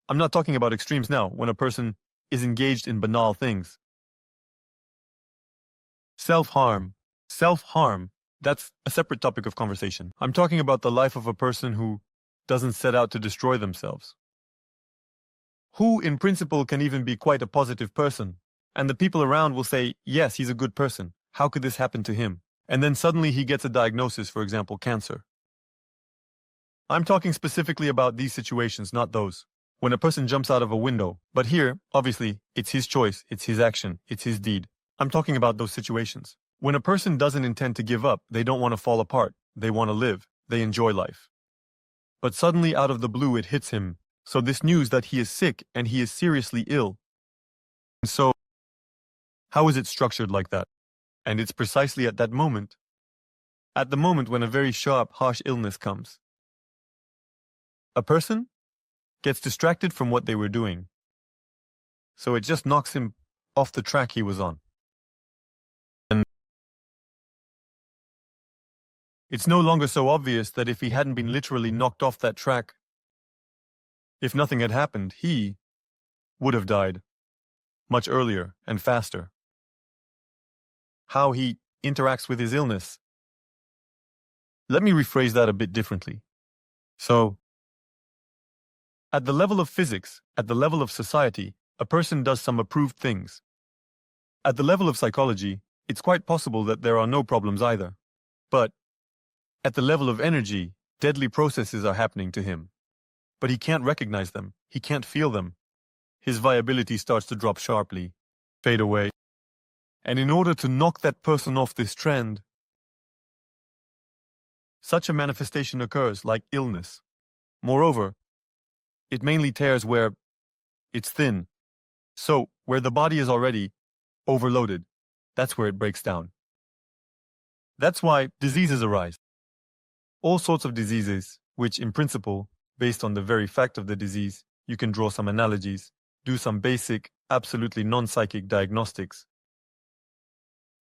I'm not talking about extremes now, when a person is engaged in banal things. Self-harm. Self-harm, that's a separate topic of conversation. I'm talking about the life of a person who doesn't set out to destroy themselves. Who, in principle, can even be quite a positive person. And the people around will say, yes, he's a good person. How could this happen to him? And then suddenly he gets a diagnosis, for example, cancer. I'm talking specifically about these situations, not those. When a person jumps out of a window. But here, obviously, it's his choice, it's his action, it's his deed. I'm talking about those situations. When a person doesn't intend to give up, they don't want to fall apart, they want to live, they enjoy life. But suddenly out of the blue it hits him. So this news that he is sick and he is seriously ill. And so, how is it structured like that? And it's precisely at the moment when a very sharp, harsh illness comes. A person gets distracted from what they were doing. So it just knocks him off the track he was on. And it's no longer so obvious that if he hadn't been literally knocked off that track, if nothing had happened, he would have died much earlier and faster. How he interacts with his illness. Let me rephrase that a bit differently. So, at the level of physics, at the level of society, a person does some approved things. At the level of psychology, it's quite possible that there are no problems either. But at the level of energy, deadly processes are happening to him. But he can't recognize them, he can't feel them. His viability starts to drop sharply, fade away. And in order to knock that person off this trend, such a manifestation occurs like illness. Moreover, it mainly tears where it's thin. So, where the body is already overloaded, that's where it breaks down. That's why diseases arise. All sorts of diseases, which in principle, based on the very fact of the disease, you can draw some analogies, do some basic, absolutely non-psychic diagnostics.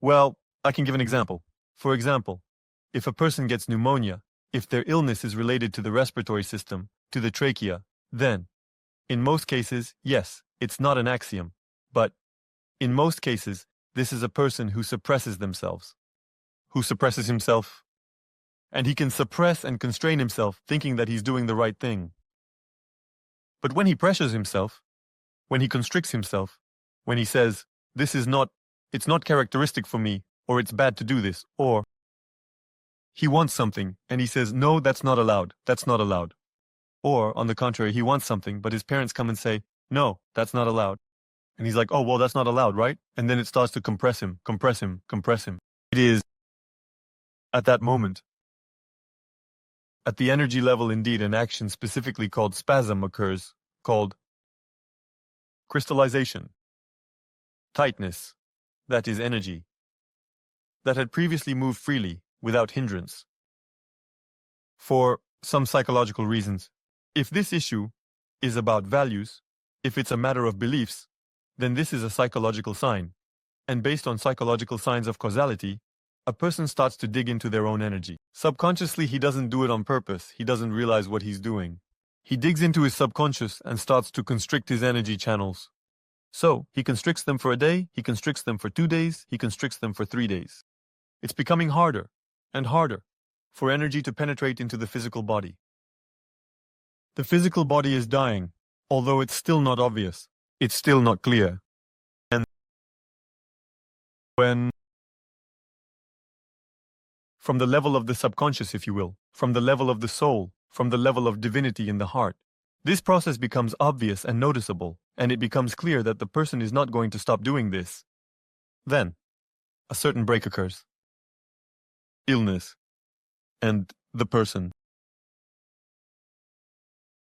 Well, I can give an example. For example, if a person gets pneumonia, if their illness is related to the respiratory system, to the trachea, then, in most cases, yes, it's not an axiom, but in most cases, this is a person who suppresses themselves. Who suppresses himself? And he can suppress and constrain himself thinking that he's doing the right thing. But when he pressures himself, when he constricts himself, when he says, it's not characteristic for me, or it's bad to do this, or he wants something, and he says, no, that's not allowed, that's not allowed. Or, on the contrary, he wants something, but his parents come and say, no, that's not allowed. And he's like, oh, well, that's not allowed, right? And then it starts to compress him, compress him, compress him. It is, at that moment, at the energy level indeed, an action specifically called spasm occurs, called crystallization, tightness, that is energy, that had previously moved freely, without hindrance. For some psychological reasons, if this issue is about values, if it's a matter of beliefs, then this is a psychological sign. And based on psychological signs of causality, a person starts to dig into their own energy. Subconsciously, he doesn't do it on purpose. He doesn't realize what he's doing. He digs into his subconscious and starts to constrict his energy channels. So, he constricts them for a day, he constricts them for 2 days, he constricts them for 3 days. It's becoming harder and harder for energy to penetrate into the physical body. The physical body is dying, although it's still not obvious. It's still not clear. And when, from the level of the subconscious, if you will, from the level of the soul, from the level of divinity in the heart, this process becomes obvious and noticeable, and it becomes clear that the person is not going to stop doing this. Then, a certain break occurs. Illness. And the person.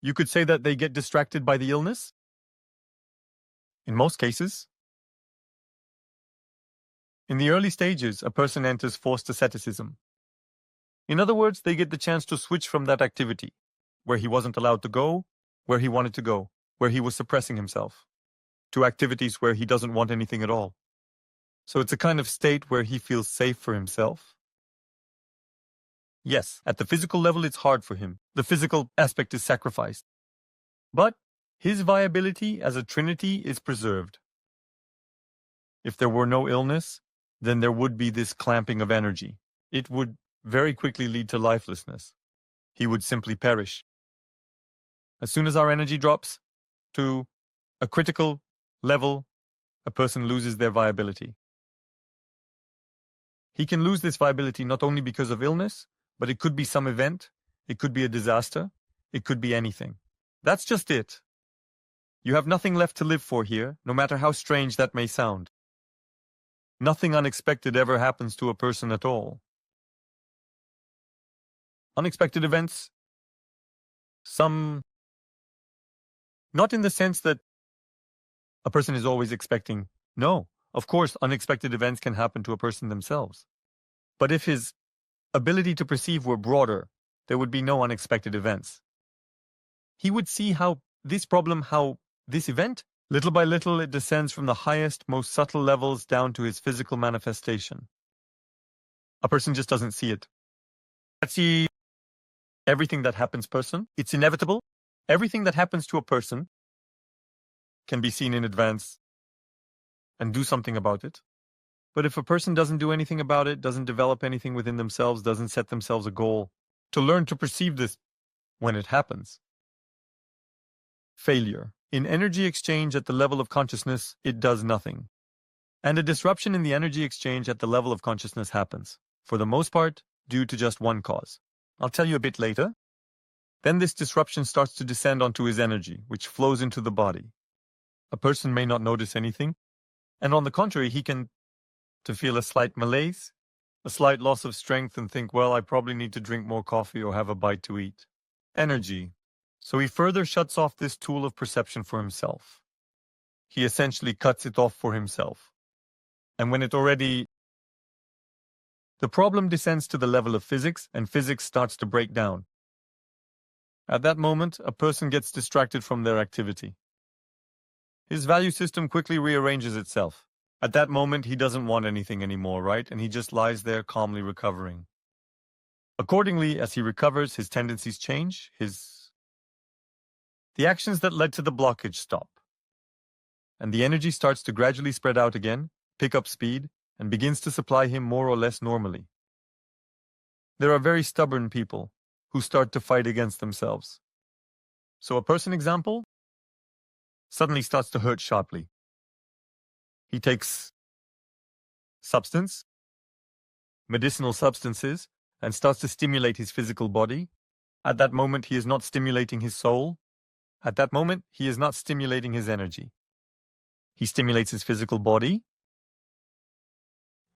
You could say that they get distracted by the illness? In most cases. In the early stages, a person enters forced asceticism. In other words, they get the chance to switch from that activity, where he wasn't allowed to go, where he wanted to go, where he was suppressing himself, to activities where he doesn't want anything at all. So it's a kind of state where he feels safe for himself. Yes, at the physical level it's hard for him. The physical aspect is sacrificed. But His viability as a trinity is preserved. If there were no illness, then there would be this clamping of energy. It would very quickly lead to lifelessness. He would simply perish. As soon as our energy drops to a critical level, a person loses their viability. He can lose this viability not only because of illness, but it could be some event, it could be a disaster, it could be anything. That's just it. You have nothing left to live for here, no matter how strange that may sound. Nothing unexpected ever happens to a person at all. Unexpected events, not in the sense that a person is always expecting. No, of course, unexpected events can happen to a person themselves. But if his ability to perceive were broader, there would be no unexpected events. He would see how this event, little by little, it descends from the highest, most subtle levels down to his physical manifestation. A person just doesn't see it. See everything that happens person. It's inevitable. Everything that happens to a person can be seen in advance and do something about it. But if a person doesn't do anything about it, doesn't develop anything within themselves, doesn't set themselves a goal to learn to perceive this when it happens. Failure. In energy exchange at the level of consciousness, it does nothing. And a disruption in the energy exchange at the level of consciousness happens, for the most part, due to just one cause. I'll tell you a bit later. Then this disruption starts to descend onto his energy, which flows into the body. A person may not notice anything, and on the contrary, he can feel a slight malaise, a slight loss of strength, and think, well, I probably need to drink more coffee or have a bite to eat. Energy. So he further shuts off this tool of perception for himself. He essentially cuts it off for himself. And when the problem descends to the level of physics, and physics starts to break down. At that moment, a person gets distracted from their activity. His value system quickly rearranges itself. At that moment, he doesn't want anything anymore, right? And he just lies there calmly recovering. Accordingly, as he recovers, his tendencies change, the actions that led to the blockage stop. And the energy starts to gradually spread out again, pick up speed, and begins to supply him more or less normally. There are very stubborn people who start to fight against themselves. So a person, example, suddenly starts to hurt sharply. He takes medicinal substances, and starts to stimulate his physical body. At that moment, he is not stimulating his soul. At that moment, he is not stimulating his energy. He stimulates his physical body.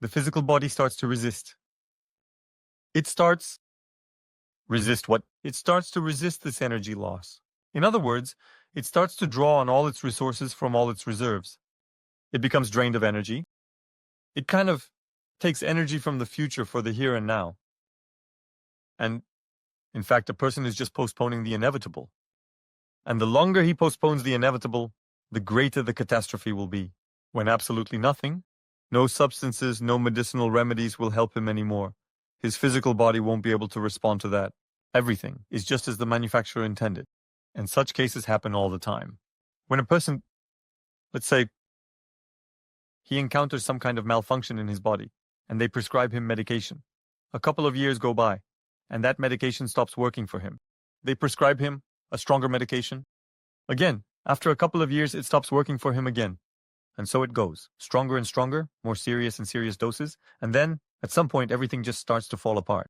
The physical body starts to resist. It starts to resist this energy loss. In other words, it starts to draw on all its resources from all its reserves. It becomes drained of energy. It kind of takes energy from the future for the here and now. And, in fact, a person is just postponing the inevitable. And the longer he postpones the inevitable, the greater the catastrophe will be. When absolutely nothing, no substances, no medicinal remedies will help him anymore. His physical body won't be able to respond to that. Everything is just as the manufacturer intended. And such cases happen all the time. When a person, let's say, he encounters some kind of malfunction in his body, and they prescribe him medication. A couple of years go by, and that medication stops working for him. They prescribe him a stronger medication. Again, after a couple of years, it stops working for him again. And so it goes, stronger and stronger, more serious and serious doses, and then, at some point, everything just starts to fall apart.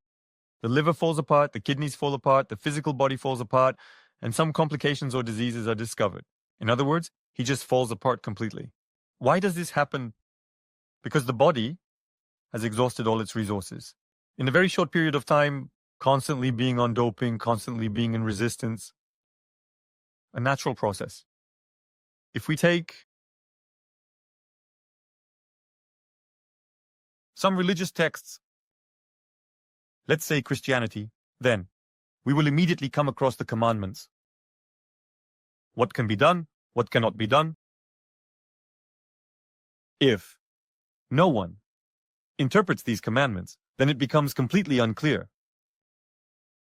The liver falls apart, the kidneys fall apart, the physical body falls apart, and some complications or diseases are discovered. In other words, he just falls apart completely. Why does this happen? Because the body has exhausted all its resources. In a very short period of time, constantly being on doping, constantly being in resistance. A natural process. If we take some religious texts, let's say Christianity, then we will immediately come across the commandments. What can be done? What cannot be done? If no one interprets these commandments, then it becomes completely unclear.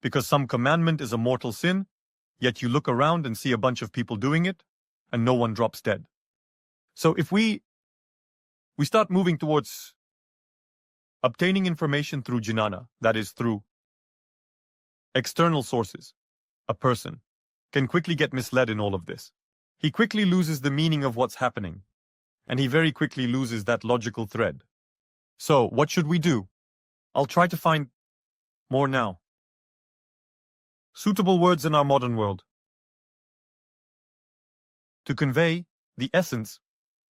Because some commandment is a mortal sin, yet you look around and see a bunch of people doing it, and no one drops dead. So if we start moving towards obtaining information through jnana, that is through external sources, a person can quickly get misled in all of this. He quickly loses the meaning of what's happening, and he very quickly loses that logical thread. So what should we do? I'll try to find more now. Suitable words in our modern world to convey the essence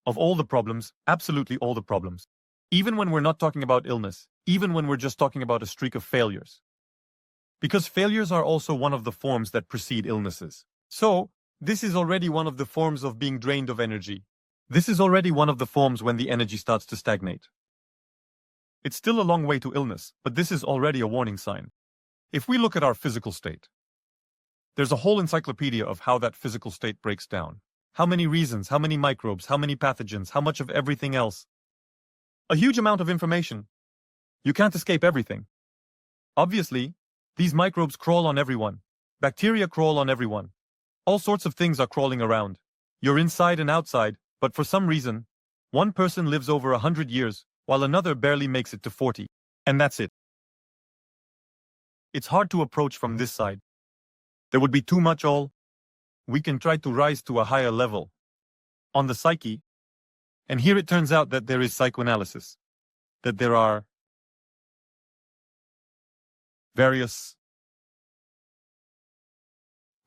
of all the problems, absolutely all the problems. Even when we're not talking about illness, even when we're just talking about a streak of failures. Because failures are also one of the forms that precede illnesses. So, this is already one of the forms of being drained of energy. This is already one of the forms when the energy starts to stagnate. It's still a long way to illness, but this is already a warning sign. If we look at our physical state, there's a whole encyclopedia of how that physical state breaks down. How many reasons, how many microbes, how many pathogens, how much of everything else. A huge amount of information. You can't escape everything. Obviously, these microbes crawl on everyone. Bacteria crawl on everyone. All sorts of things are crawling around. You're inside and outside, but for some reason, one person lives over 100 years, while another barely makes it to 40. And that's it. It's hard to approach from this side. There would be too much all. We can try to rise to a higher level on the psyche, and here it turns out that there is psychoanalysis, that there are various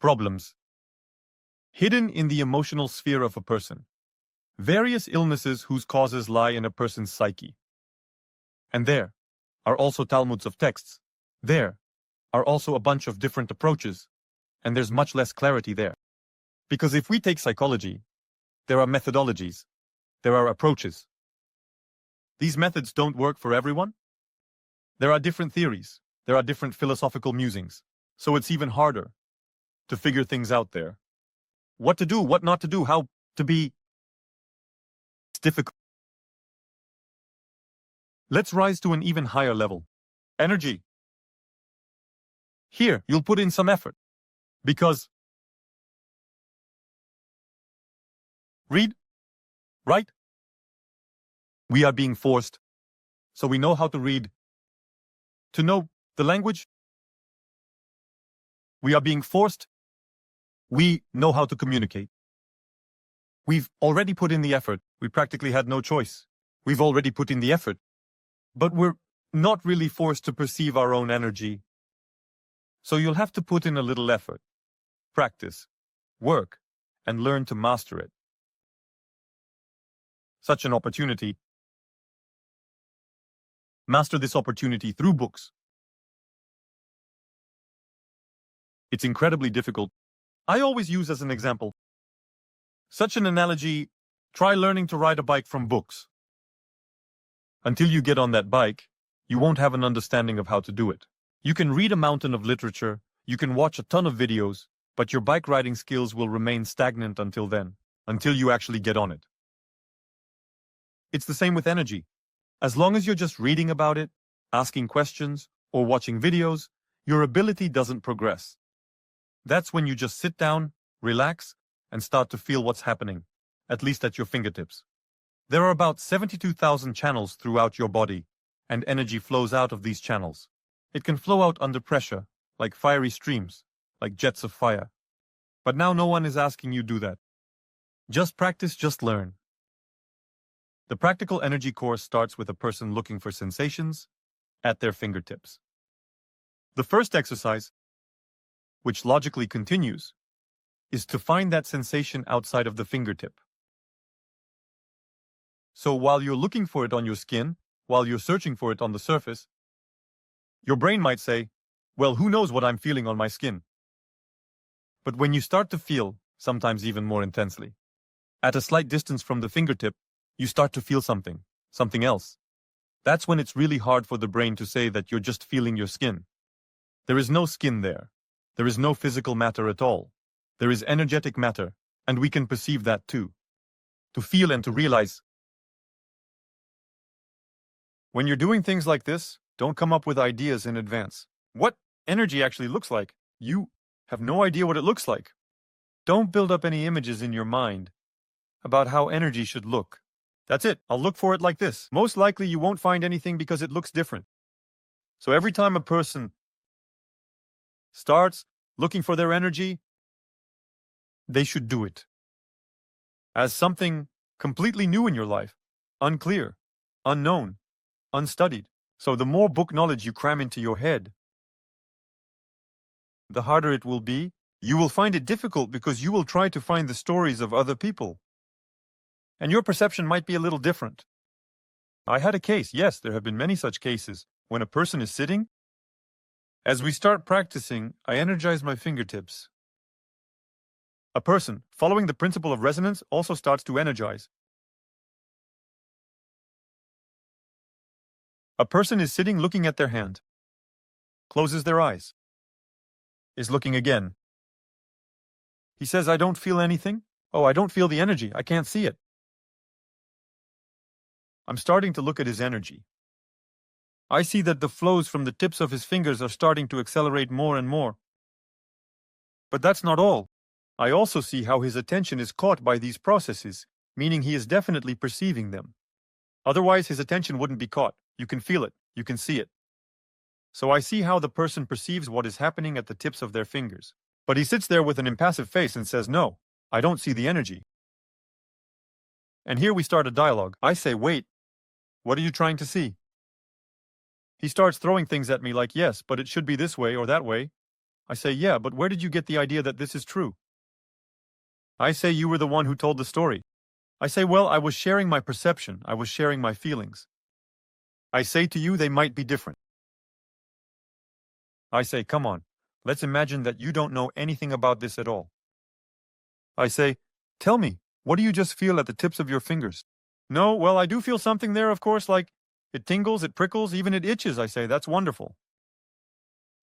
problems hidden in the emotional sphere of a person, various illnesses whose causes lie in a person's psyche. And there are also talmuds of texts. There are also a bunch of different approaches, and there's much less clarity there. Because if we take psychology, there are methodologies, there are approaches. These methods don't work for everyone. There are different theories, there are different philosophical musings, so it's even harder to figure things out there. What to do, what not to do, how to be. It's difficult. Let's rise to an even higher level. Energy. Here, you'll put in some effort. Because read, write. We are being forced, so we know how to read, to know the language. We are being forced. We know how to communicate. We've already put in the effort. We practically had no choice. We've already put in the effort. But we're not really forced to perceive our own energy. So you'll have to put in a little effort, practice, work, and learn to master it. Such an opportunity. Master this opportunity through books. It's incredibly difficult. I always use as an example. Such an analogy, try learning to ride a bike from books. Until you get on that bike, you won't have an understanding of how to do it. You can read a mountain of literature, you can watch a ton of videos, but your bike riding skills will remain stagnant until then, until you actually get on it. It's the same with energy. As long as you're just reading about it, asking questions, or watching videos, your ability doesn't progress. That's when you just sit down, relax, and start to feel what's happening, at least at your fingertips. There are about 72,000 channels throughout your body, and energy flows out of these channels. It can flow out under pressure, like fiery streams, like jets of fire. But now no one is asking you do that. Just practice, just learn. The practical energy course starts with a person looking for sensations at their fingertips. The first exercise, which logically continues, is to find that sensation outside of the fingertip. So while you're looking for it on your skin, while you're searching for it on the surface, your brain might say, well, who knows what I'm feeling on my skin? But when you start to feel, sometimes even more intensely, at a slight distance from the fingertip, you start to feel something else. That's when it's really hard for the brain to say that you're just feeling your skin. There is no skin there. There is no physical matter at all. There is energetic matter, and we can perceive that too. To feel and to realize. When you're doing things like this, don't come up with ideas in advance. What energy actually looks like? You have no idea what it looks like. Don't build up any images in your mind about how energy should look. That's it. I'll look for it like this. Most likely you won't find anything because it looks different. So every time a person starts looking for their energy, they should do it as something completely new in your life, unclear, unknown, unstudied. So the more book knowledge you cram into your head, the harder it will be. You will find it difficult because you will try to find the stories of other people. And your perception might be a little different. I had a case, yes, there have been many such cases, when a person is sitting. As we start practicing, I energize my fingertips. A person, following the principle of resonance, also starts to energize. A person is sitting looking at their hand, closes their eyes, is looking again. He says, I don't feel anything. Oh, I don't feel the energy. I can't see it. I'm starting to look at his energy. I see that the flows from the tips of his fingers are starting to accelerate more and more. But that's not all. I also see how his attention is caught by these processes, meaning he is definitely perceiving them. Otherwise, his attention wouldn't be caught. You can feel it. You can see it. So I see how the person perceives what is happening at the tips of their fingers. But he sits there with an impassive face and says, no, I don't see the energy. And here we start a dialogue. I say, wait, what are you trying to see? He starts throwing things at me like, yes, but it should be this way or that way. I say, yeah, but where did you get the idea that this is true? I say, you were the one who told the story. I say, well, I was sharing my perception. I was sharing my feelings. I say to you, they might be different. I say, come on, let's imagine that you don't know anything about this at all. I say, tell me, what do you just feel at the tips of your fingers? No, well, I do feel something there, of course, like it tingles, it prickles, even it itches. I say, that's wonderful.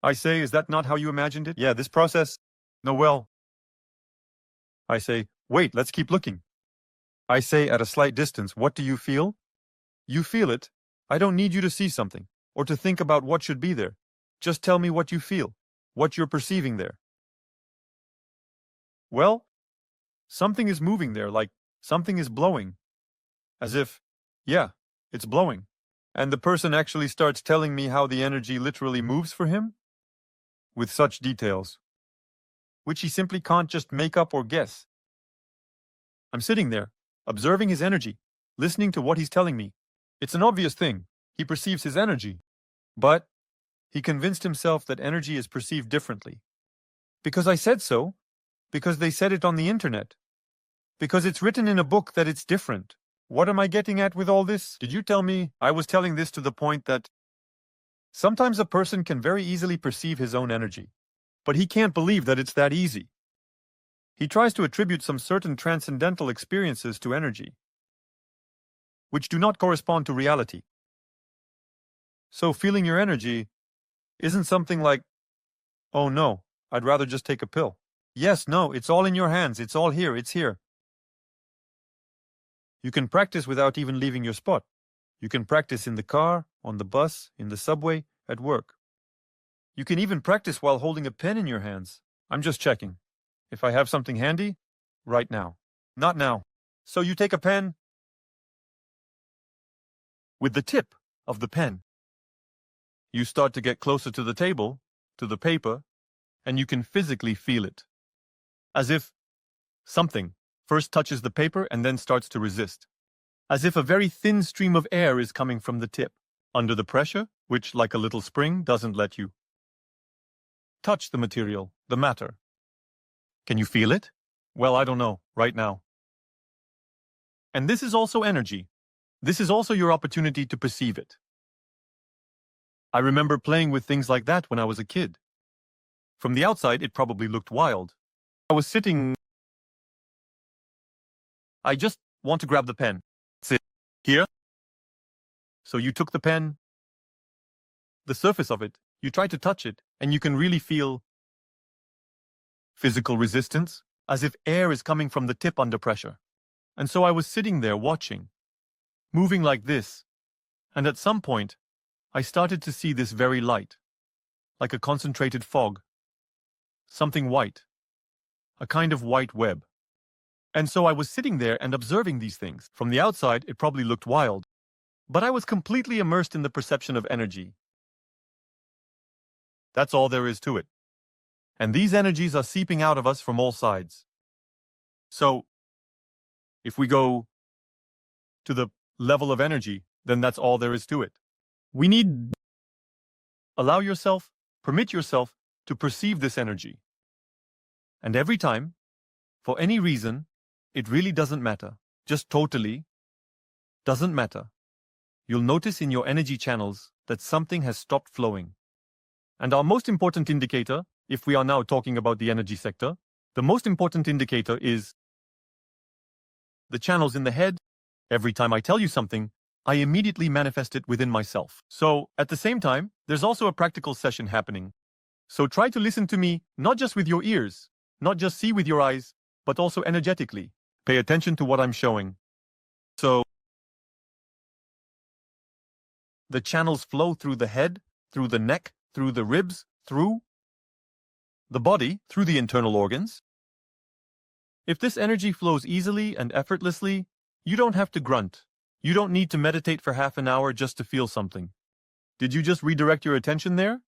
I say, is that not how you imagined it? Yeah, this process. No, well. I say, wait, let's keep looking. I say, at a slight distance, what do you feel? You feel it. I don't need you to see something, or to think about what should be there. Just tell me what you feel, what you're perceiving there. Well, something is moving there, like something is blowing. As if, yeah, it's blowing. And the person actually starts telling me how the energy literally moves for him, with such details, which he simply can't just make up or guess. I'm sitting there, observing his energy, listening to what he's telling me. It's an obvious thing. He perceives his energy. But he convinced himself that energy is perceived differently. Because I said so. Because they said it on the internet. Because it's written in a book that it's different. What am I getting at with all this? Did you tell me I was telling this to the point that sometimes a person can very easily perceive his own energy, but he can't believe that it's that easy. He tries to attribute some certain transcendental experiences to energy, which do not correspond to reality. So feeling your energy isn't something like, oh no, I'd rather just take a pill. Yes, no, it's all in your hands, it's all here, it's here. You can practice without even leaving your spot. You can practice in the car, on the bus, in the subway, at work. You can even practice while holding a pen in your hands. I'm just checking. If I have something handy, right now. Not now. So you take a pen with the tip of the pen. You start to get closer to the table, to the paper, and you can physically feel it. As if something first touches the paper and then starts to resist. As if a very thin stream of air is coming from the tip, under the pressure, which, like a little spring, doesn't let you touch the material, the matter. Can you feel it? Well, I don't know, right now. And this is also energy. This is also your opportunity to perceive it. I remember playing with things like that when I was a kid. From the outside, it probably looked wild. I was sitting. I just want to grab the pen. Sit here. So you took the pen, the surface of it, you try to touch it, and you can really feel physical resistance, as if air is coming from the tip under pressure. And so I was sitting there watching, moving like this, and at some point, I started to see this very light, like a concentrated fog. something white, a kind of white web. And so I was sitting there and observing these things. From the outside, it probably looked wild, but I was completely immersed in the perception of energy. That's all there is to it. And these energies are seeping out of us from all sides. So, if we go to the level of energy, then that's all there is to it. We need allow yourself, permit yourself to perceive this energy. And every time, for any reason, it really doesn't matter. Just totally doesn't matter. You'll notice in your energy channels that something has stopped flowing. And our most important indicator, if we are now talking about the energy sector, the most important indicator is the channels in the head. Every time I tell you something, I immediately manifest it within myself. So, at the same time, there's also a practical session happening. So try to listen to me, not just with your ears, not just see with your eyes, but also energetically. Pay attention to what I'm showing. So, the channels flow through the head, through the neck, through the ribs, through the body, through the internal organs. If this energy flows easily and effortlessly, you don't have to grunt. You don't need to meditate for half an hour just to feel something. Did you just redirect your attention there?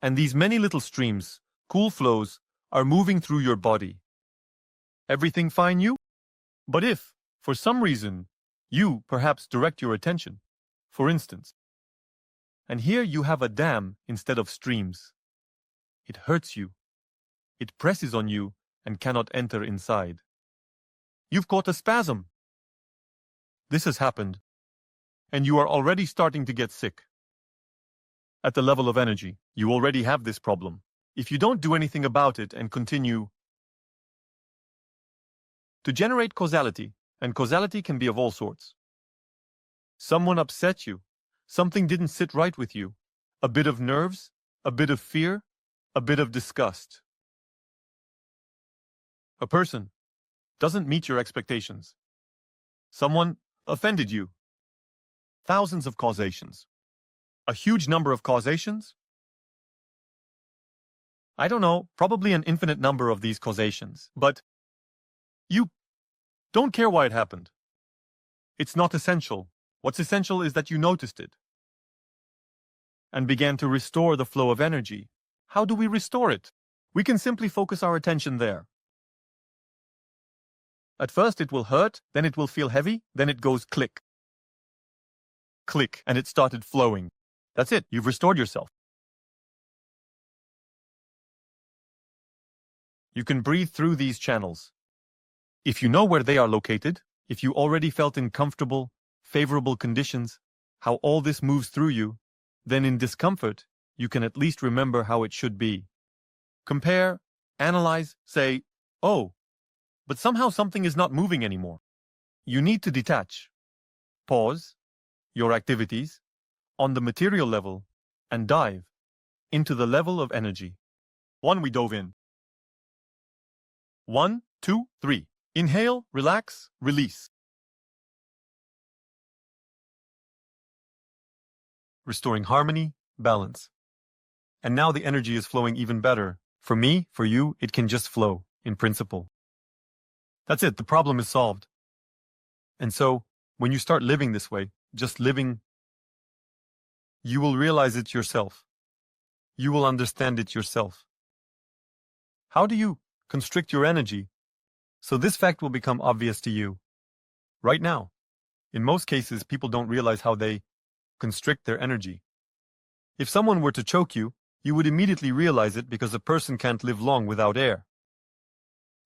And these many little streams, cool flows, are moving through your body. Everything fine, you? But if, for some reason, you perhaps direct your attention, for instance, and here you have a dam instead of streams, it hurts you. It presses on you and cannot enter inside. You've caught a spasm. This has happened, and you are already starting to get sick. At the level of energy, you already have this problem. If you don't do anything about it and continue to generate causality, and causality can be of all sorts. Someone upset you, something didn't sit right with you, a bit of nerves, a bit of fear, a bit of disgust. A person doesn't meet your expectations. Someone offended you. Thousands of causations. A huge number of causations? I don't know, probably an infinite number of these causations, but you don't care why it happened. It's not essential. What's essential is that you noticed it and began to restore the flow of energy. How do we restore it? We can simply focus our attention there. At first it will hurt, then it will feel heavy, then it goes click. Click, and it started flowing. That's it, you've restored yourself. You can breathe through these channels. If you know where they are located, if you already felt in comfortable, favorable conditions, how all this moves through you, then in discomfort, you can at least remember how it should be. Compare, analyze, say, oh, but somehow something is not moving anymore. You need to detach. Pause your activities on the material level and dive into the level of energy. We dove in. 1, 2, 3. Inhale, relax, release. Restoring harmony, balance. And now the energy is flowing even better. For me, for you, it can just flow, in principle. That's it, the problem is solved. And so, when you start living this way, just living, you will realize it yourself. You will understand it yourself. How do you constrict your energy? So this fact will become obvious to you right now. In most cases, people don't realize how they constrict their energy. If someone were to choke you, you would immediately realize it because a person can't live long without air.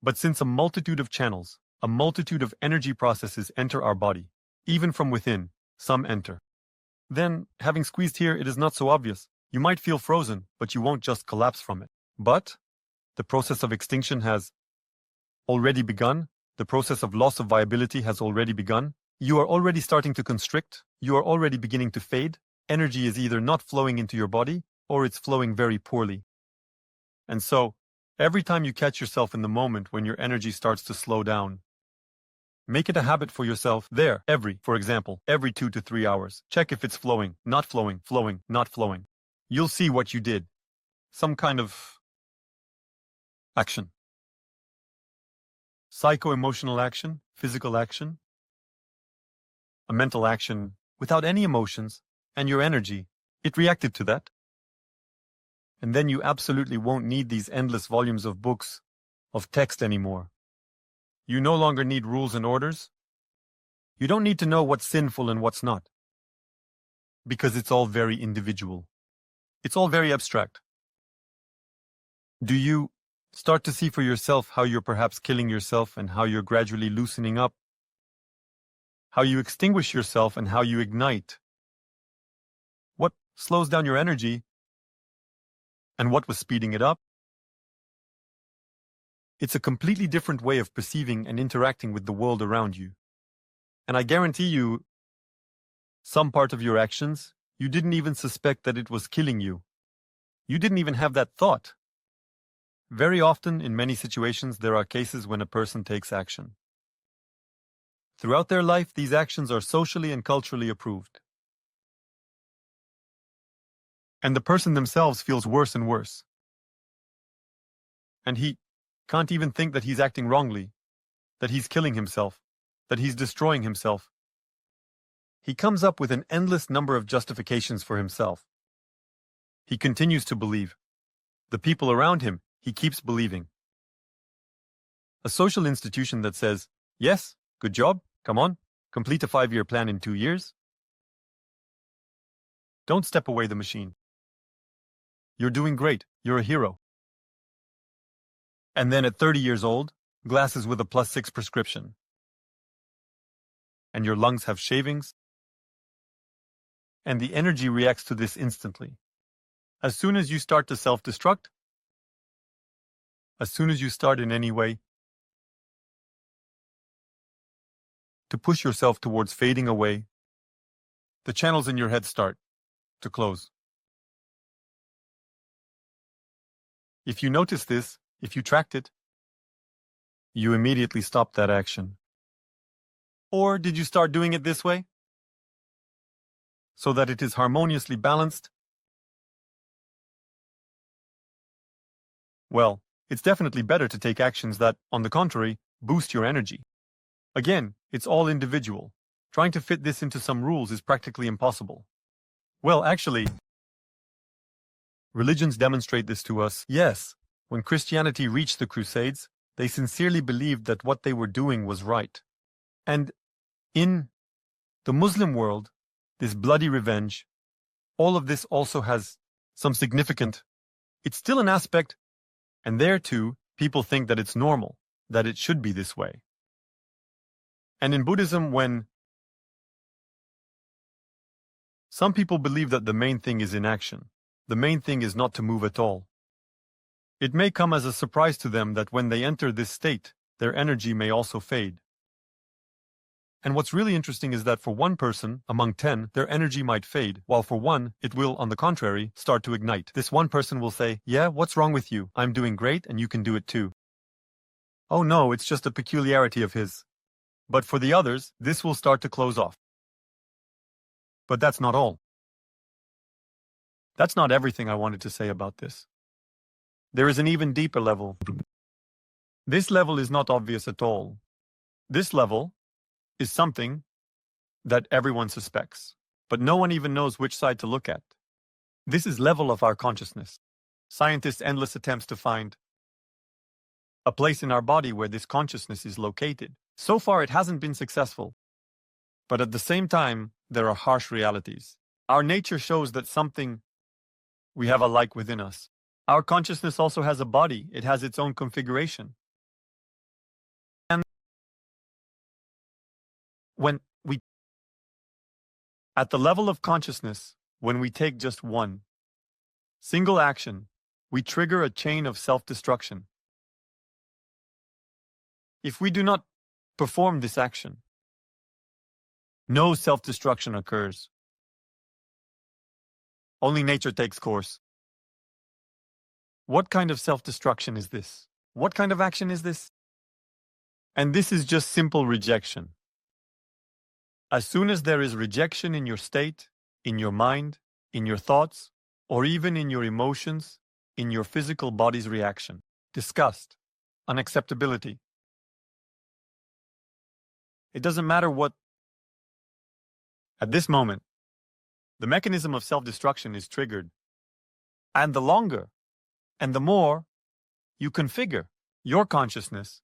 But since a multitude of channels, a multitude of energy processes enter our body, even from within, some enter. Then, having squeezed here, it is not so obvious. You might feel frozen, but you won't just collapse from it. But the process of extinction has already begun. The process of loss of viability has already begun. You are already starting to constrict. You are already beginning to fade. Energy is either not flowing into your body, or it's flowing very poorly. And so, every time you catch yourself in the moment when your energy starts to slow down, make it a habit for yourself there, for example, every 2 to 3 hours. Check if it's flowing, not flowing, flowing, not flowing. You'll see what you did. some kind of action. Psycho-emotional action, physical action, a mental action without any emotions, and your energy, it reacted to that. And then you absolutely won't need these endless volumes of books, of text anymore. You no longer need rules and orders. You don't need to know what's sinful and what's not. Because it's all very individual. It's all very abstract. Do you start to see for yourself how you're perhaps killing yourself and how you're gradually loosening up? How you extinguish yourself and how you ignite? What slows down your energy and what was speeding it up? It's a completely different way of perceiving and interacting with the world around you. And I guarantee you, some part of your actions, you didn't even suspect that it was killing you. You didn't even have that thought. Very often, in many situations, there are cases when a person takes action. Throughout their life, these actions are socially and culturally approved. And the person themselves feels worse and worse. And he can't even think that he's acting wrongly, that he's killing himself, that he's destroying himself. He comes up with an endless number of justifications for himself. He continues to believe. The people around him, he keeps believing. A social institution that says, yes, good job, come on, complete a 5-year plan in 2 years. Don't step away the machine. You're doing great, you're a hero. And then at 30 years old, glasses with a +6 prescription. And your lungs have shavings. And the energy reacts to this instantly. As soon as you start to self-destruct, as soon as you start in any way to push yourself towards fading away, the channels in your head start to close. If you notice this, if you tracked it, you immediately stop that action. Or did you start doing it this way? So that it is harmoniously balanced? Well, it's definitely better to take actions that, on the contrary, boost your energy. Again, it's all individual. Trying to fit this into some rules is practically impossible. Well, actually, religions demonstrate this to us. Yes, when Christianity reached the Crusades, they sincerely believed that what they were doing was right. And in the Muslim world, this bloody revenge, all of this also has some significant. It's still an aspect, and there too, people think that it's normal, that it should be this way. And in Buddhism, when some people believe that the main thing is inaction, the main thing is not to move at all. It may come as a surprise to them that when they enter this state, their energy may also fade. And what's really interesting is that for one person, among 10, their energy might fade, while for one, it will, on the contrary, start to ignite. This one person will say, yeah, what's wrong with you? I'm doing great and you can do it too. Oh no, it's just a peculiarity of his. But for the others, this will start to close off. But that's not all. That's not everything I wanted to say about this. There is an even deeper level. This level is not obvious at all. This level is something that everyone suspects, but no one even knows which side to look at. This is level of our consciousness. Scientists' endless attempts to find a place in our body where this consciousness is located. So far, it hasn't been successful. But at the same time, there are harsh realities. Our nature shows that something we have alike within us. Our consciousness also has a body. It has its own configuration. And when we, at the level of consciousness, when we take just one single action, we trigger a chain of self-destruction. If we do not perform this action, no self-destruction occurs. Only nature takes course. What kind of self-destruction is this? What kind of action is this? And this is just simple rejection. As soon as there is rejection in your state, in your mind, in your thoughts, or even in your emotions, in your physical body's reaction. Disgust, unacceptability. It doesn't matter what. At this moment, the mechanism of self-destruction is triggered. And the longer and the more you configure your consciousness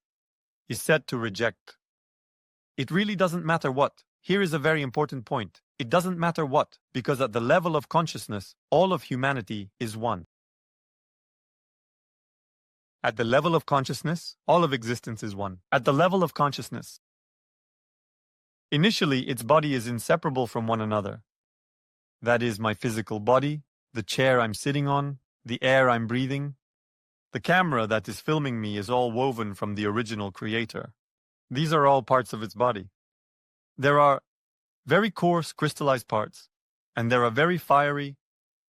is set to reject. It really doesn't matter what. Here is a very important point. It doesn't matter what, because at the level of consciousness, all of humanity is one. At the level of consciousness, all of existence is one. At the level of consciousness, initially its body is inseparable from one another. That is my physical body, the chair I'm sitting on, the air I'm breathing. The camera that is filming me is all woven from the original creator. These are all parts of its body. There are very coarse crystallized parts, and there are very fiery,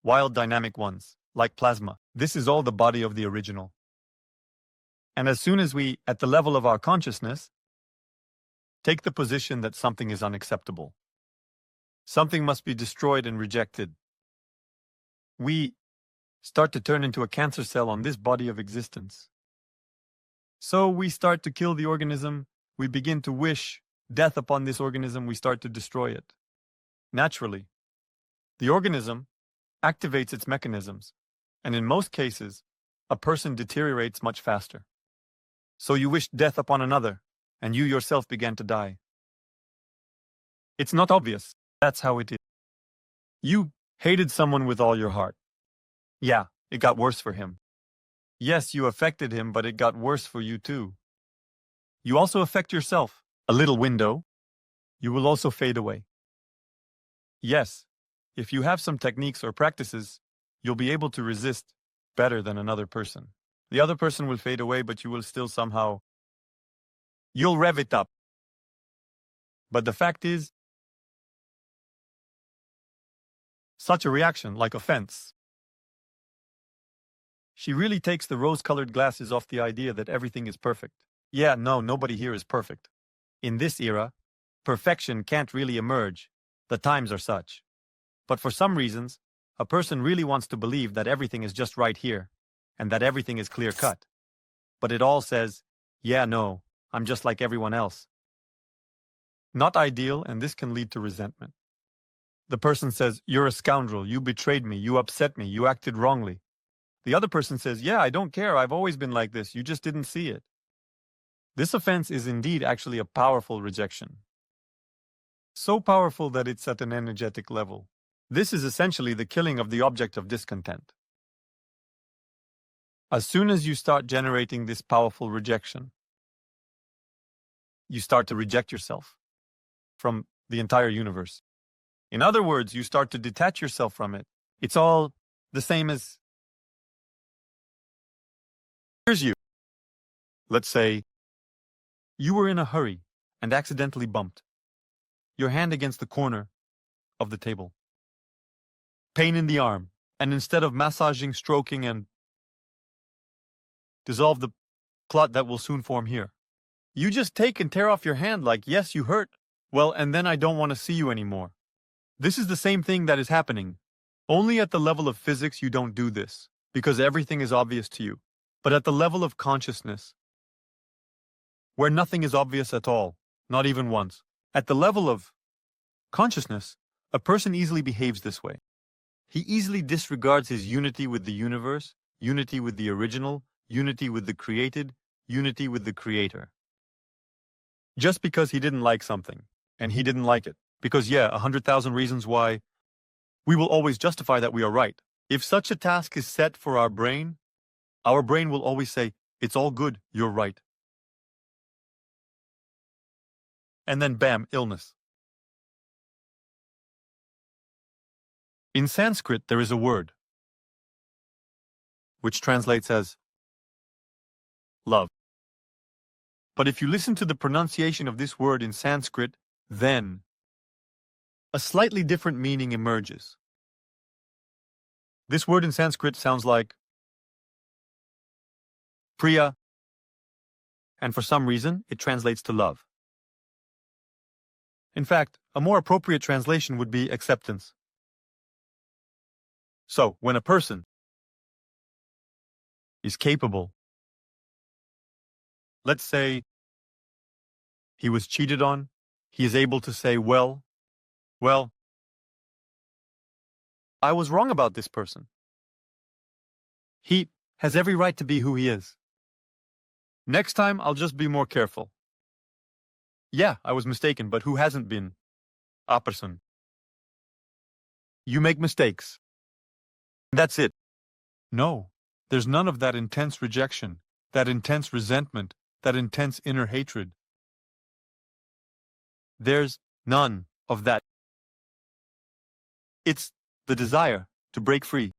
wild dynamic ones, like plasma. This is all the body of the original. And as soon as we, at the level of our consciousness, take the position that something is unacceptable, something must be destroyed and rejected, we start to turn into a cancer cell on this body of existence. So we start to kill the organism, we begin to wish death upon this organism, we start to destroy it. Naturally, the organism activates its mechanisms, and in most cases, a person deteriorates much faster. So you wished death upon another, and you yourself began to die. It's not obvious. That's how it is. You hated someone with all your heart. Yeah, it got worse for him. Yes, you affected him, but it got worse for you too. You also affect yourself. A little window, you will also fade away. Yes, if you have some techniques or practices, you'll be able to resist better than another person. The other person will fade away, but you will still somehow, you'll rev it up. But the fact is, such a reaction, like offense, she really takes the rose-colored glasses off the idea that everything is perfect. Yeah, no, nobody here is perfect. In this era, perfection can't really emerge. The times are such. But for some reasons, a person really wants to believe that everything is just right here, and that everything is clear-cut. But it all says, yeah, no, I'm just like everyone else. Not ideal, and this can lead to resentment. The person says, you're a scoundrel, you betrayed me, you upset me, you acted wrongly. The other person says, yeah, I don't care, I've always been like this, you just didn't see it. This offense is indeed actually a powerful rejection. So powerful that it's at an energetic level. This is essentially the killing of the object of discontent. As soon as you start generating this powerful rejection, you start to reject yourself from the entire universe. In other words, you start to detach yourself from it. It's all the same as, here's you. Let's say you were in a hurry and accidentally bumped your hand against the corner of the table. Pain in the arm, and instead of massaging, stroking, and dissolve the clot that will soon form here, you just take and tear off your hand like, yes, you hurt. Well, and then I don't want to see you anymore. This is the same thing that is happening. Only at the level of physics you don't do this, because everything is obvious to you. But at the level of consciousness, where nothing is obvious at all, not even once, at the level of consciousness, a person easily behaves this way. He easily disregards his unity with the universe, unity with the original, unity with the created, unity with the creator. Just because he didn't like something, and he didn't like it. Because 100,000 reasons why we will always justify that we are right. If such a task is set for our brain will always say, it's all good, you're right. And then bam, illness. In Sanskrit, there is a word which translates as love. But if you listen to the pronunciation of this word in Sanskrit, then a slightly different meaning emerges. This word in Sanskrit sounds like priya, and for some reason, it translates to love. In fact, a more appropriate translation would be acceptance. So, when a person is capable. Let's say he was cheated on. He is able to say, well, I was wrong about this person. He has every right to be who he is. Next time, I'll just be more careful. Yeah, I was mistaken, but who hasn't been? A person. You make mistakes. That's it. No, there's none of that intense rejection, that intense resentment, that intense inner hatred. There's none of that. It's the desire to break free.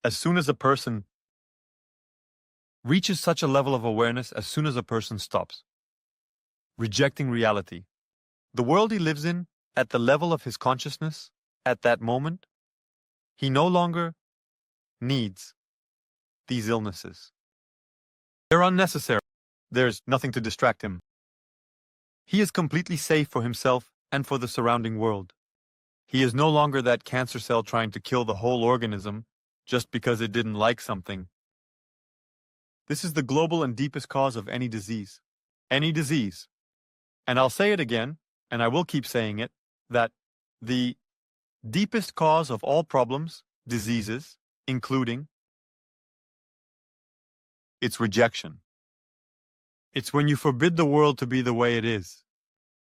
As soon as a person reaches such a level of awareness, as soon as a person stops rejecting reality, the world he lives in, at the level of his consciousness, at that moment, he no longer needs these illnesses. They're unnecessary. There's nothing to distract him. He is completely safe for himself and for the surrounding world. He is no longer that cancer cell trying to kill the whole organism just because it didn't like something. This is the global and deepest cause of any disease. Any disease. And I'll say it again, and I will keep saying it, that the deepest cause of all problems, diseases, including, it's rejection. It's when you forbid the world to be the way it is.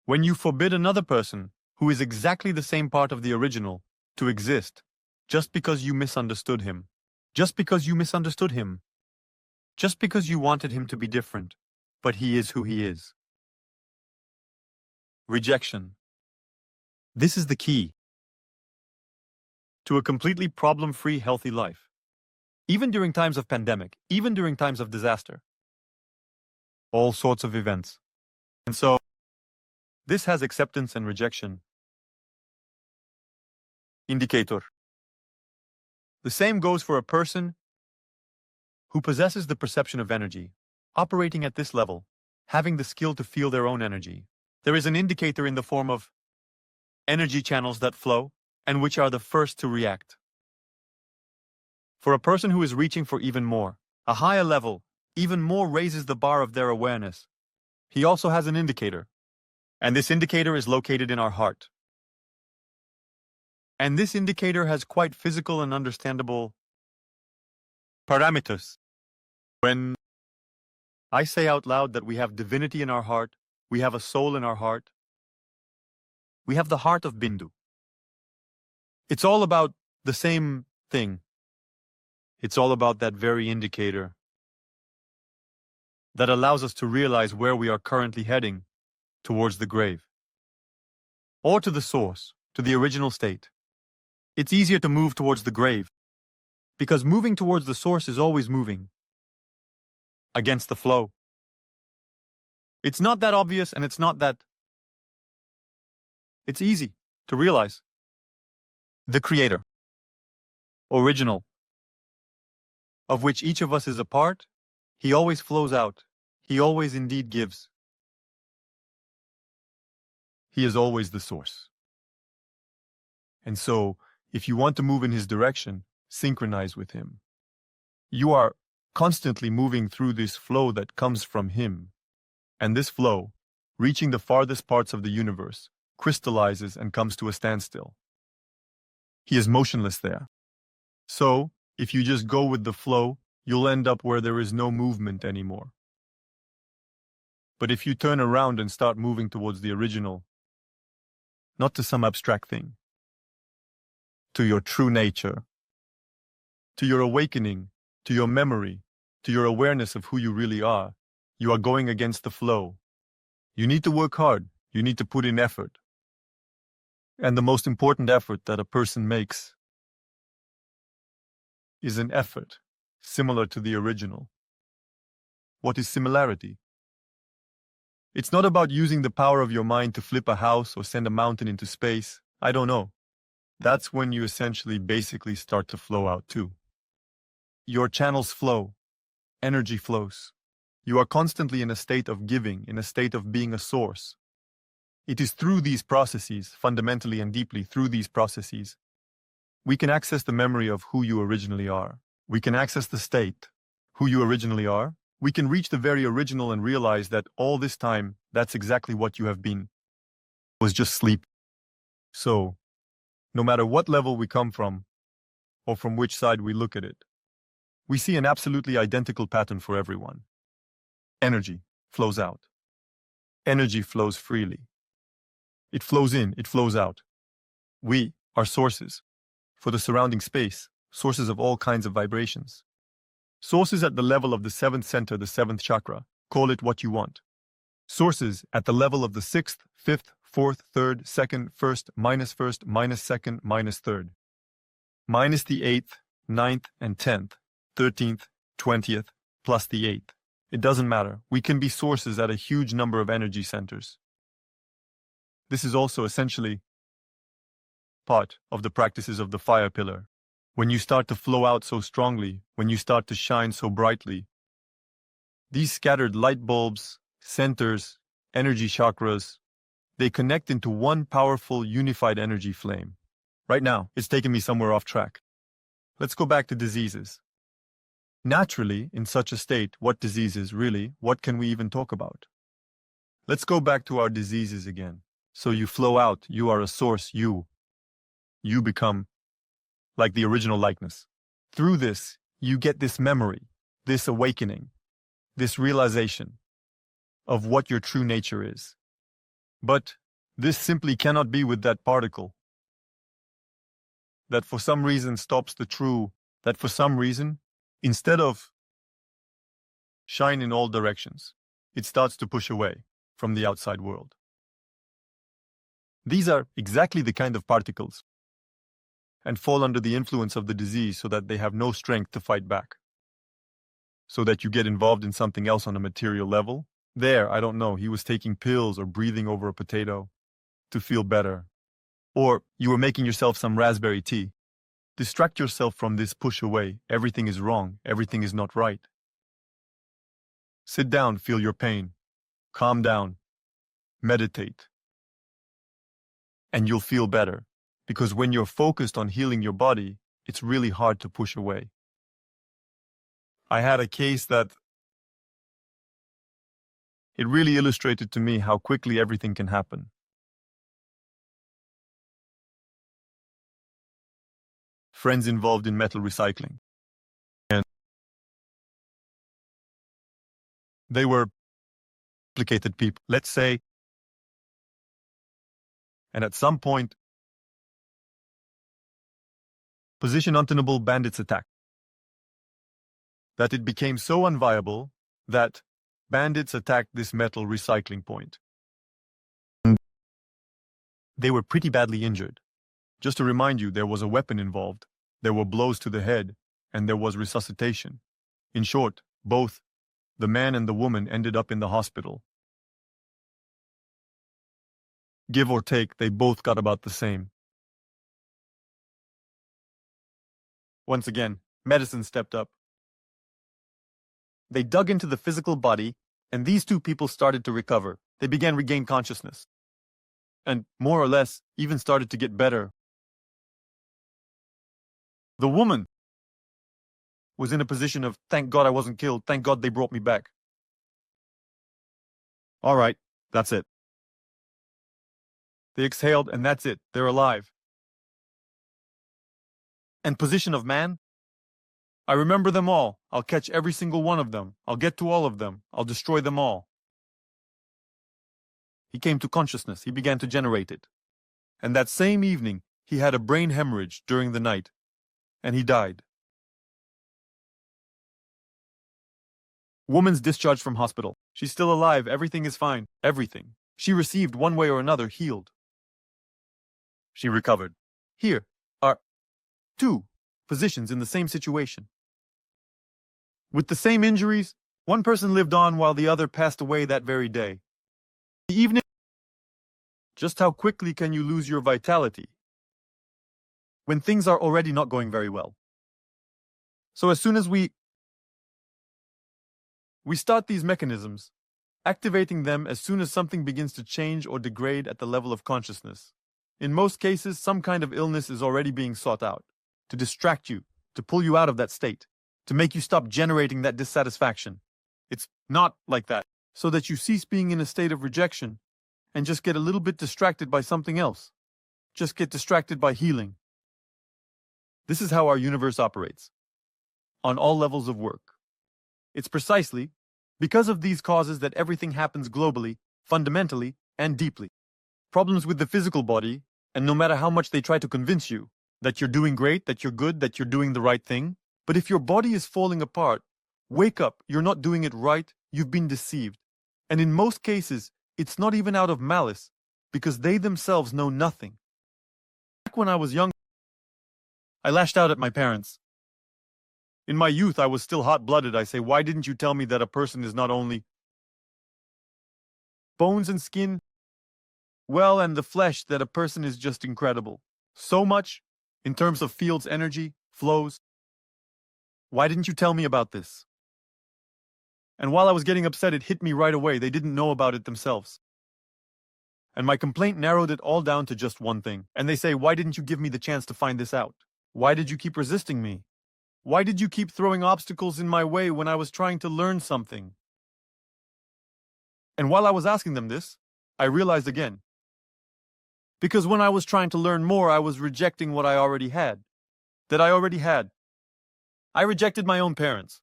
When you forbid another person, who is exactly the same part of the original, to exist, just because you misunderstood him. Just because you misunderstood him. Just because you wanted him to be different, but he is who he is. Rejection. This is the key to a completely problem-free, healthy life. Even during times of pandemic, even during times of disaster. All sorts of events. And so, this has acceptance and rejection. Indicator. The same goes for a person who possesses the perception of energy, operating at this level, having the skill to feel their own energy. There is an indicator in the form of energy channels that flow, and which are the first to react. For a person who is reaching for even more, a higher level, even more raises the bar of their awareness. He also has an indicator, and this indicator is located in our heart. And this indicator has quite physical and understandable parameters. When I say out loud that we have divinity in our heart, we have a soul in our heart, we have the heart of Bindu. It's all about the same thing. It's all about that very indicator that allows us to realize where we are currently heading, towards the grave. Or to the source, to the original state. It's easier to move towards the grave, because moving towards the source is always moving against the flow. It's not that obvious, and it's easy to realize. The Creator, original, of which each of us is a part, he always flows out. He always indeed gives. He is always the source. And so, if you want to move in his direction, synchronize with him. You are constantly moving through this flow that comes from him. And this flow, reaching the farthest parts of the universe, crystallizes and comes to a standstill. He is motionless there. So, if you just go with the flow, you'll end up where there is no movement anymore. But if you turn around and start moving towards the original, not to some abstract thing, to your true nature, to your awakening, to your memory, to your awareness of who you really are, you are going against the flow. You need to work hard. You need to put in effort. And the most important effort that a person makes is an effort similar to the original. What is similarity? It's not about using the power of your mind to flip a house or send a mountain into space. I don't know. That's when you essentially basically start to flow out too. Your channels flow. Energy flows. You are constantly in a state of giving, in a state of being a source. It is through these processes, fundamentally and deeply through these processes, we can access the memory of who you originally are. We can access the state, who you originally are. We can reach the very original and realize that all this time, that's exactly what you have been. Was just sleep. So, no matter what level we come from, or from which side we look at it, we see an absolutely identical pattern for everyone. Energy flows out. Energy flows freely. It flows in, it flows out. We are sources for the surrounding space, sources of all kinds of vibrations. Sources at the level of the seventh center, the seventh chakra, call it what you want. Sources at the level of the sixth, fifth, fourth, third, second, first, minus second, minus third. Minus the eighth, ninth, and 10th, 13th, 20th, plus the eighth. It doesn't matter. We can be sources at a huge number of energy centers. This is also essentially part of the practices of the fire pillar. When you start to flow out so strongly, when you start to shine so brightly, these scattered light bulbs, centers, energy chakras, they connect into one powerful unified energy flame. Right now, it's taken me somewhere off track. Let's go back to diseases. Naturally, in such a state, what diseases really? What can we even talk about? Let's go back to our diseases again. So you flow out, you are a source, you become like the original likeness. Through this, you get this memory, this awakening, this realization of what your true nature is. But this simply cannot be with that particle that for some reason stops the true, that for some reason, instead of shine in all directions, it starts to push away from the outside world. These are exactly the kind of particles and fall under the influence of the disease so that they have no strength to fight back. So that you get involved in something else on a material level. There, I don't know, he was taking pills or breathing over a potato to feel better. Or you were making yourself some raspberry tea. Distract yourself from this push away. Everything is wrong. Everything is not right. Sit down, feel your pain. Calm down. Meditate. And you'll feel better. Because when you're focused on healing your body, it's really hard to push away. I had a case that it really illustrated to me how quickly everything can happen. Friends involved in metal recycling. And they were complicated people, let's say. And at some point, position untenable bandits attacked. That it became so unviable that bandits attacked this metal recycling point. And they were pretty badly injured. Just to remind you, there was a weapon involved. There were blows to the head, and there was resuscitation. In short, both the man and the woman ended up in the hospital. Give or take, they both got about the same. Once again, medicine stepped up. They dug into the physical body, and these two people started to recover. They began to regain consciousness. And more or less, even started to get better. The woman was in a position of, thank God I wasn't killed, thank God they brought me back. All right, that's it. They exhaled, and that's it, they're alive. And position of man? I remember them all. I'll catch every single one of them. I'll get to all of them. I'll destroy them all. He came to consciousness. He began to generate it. And that same evening, he had a brain hemorrhage during the night. And he died. Woman's discharged from hospital. She's still alive. Everything is fine. Everything. She received one way or another healed. She recovered. Here are two physicians in the same situation. With the same injuries, one person lived on while the other passed away that very day. The evening. Just how quickly can you lose your vitality when things are already not going very well? So as soon as we start these mechanisms, activating them as soon as something begins to change or degrade at the level of consciousness. In most cases, some kind of illness is already being sought out to distract you, to pull you out of that state. to make you stop generating that dissatisfaction. It's not like that. So that you cease being in a state of rejection and just get a little bit distracted by something else. Just get distracted by healing. This is how our universe operates, on all levels of work. It's precisely because of these causes that everything happens globally, fundamentally, and deeply. Problems with the physical body, and no matter how much they try to convince you that you're doing great, that you're good, that you're doing the right thing, but if your body is falling apart, wake up, you're not doing it right, you've been deceived. And in most cases, it's not even out of malice, because they themselves know nothing. Back when I was young, I lashed out at my parents. In my youth, I was still hot-blooded. I say, why didn't you tell me that a person is not only bones and skin, well, and the flesh, that a person is just incredible. So much, in terms of fields, energy, flows. Why didn't you tell me about this? And while I was getting upset, it hit me right away. They didn't know about it themselves. And my complaint narrowed it all down to just one thing. And they say, why didn't you give me the chance to find this out? Why did you keep resisting me? Why did you keep throwing obstacles in my way when I was trying to learn something? And while I was asking them this, I realized again. Because when I was trying to learn more, I was rejecting what I already had. I rejected my own parents.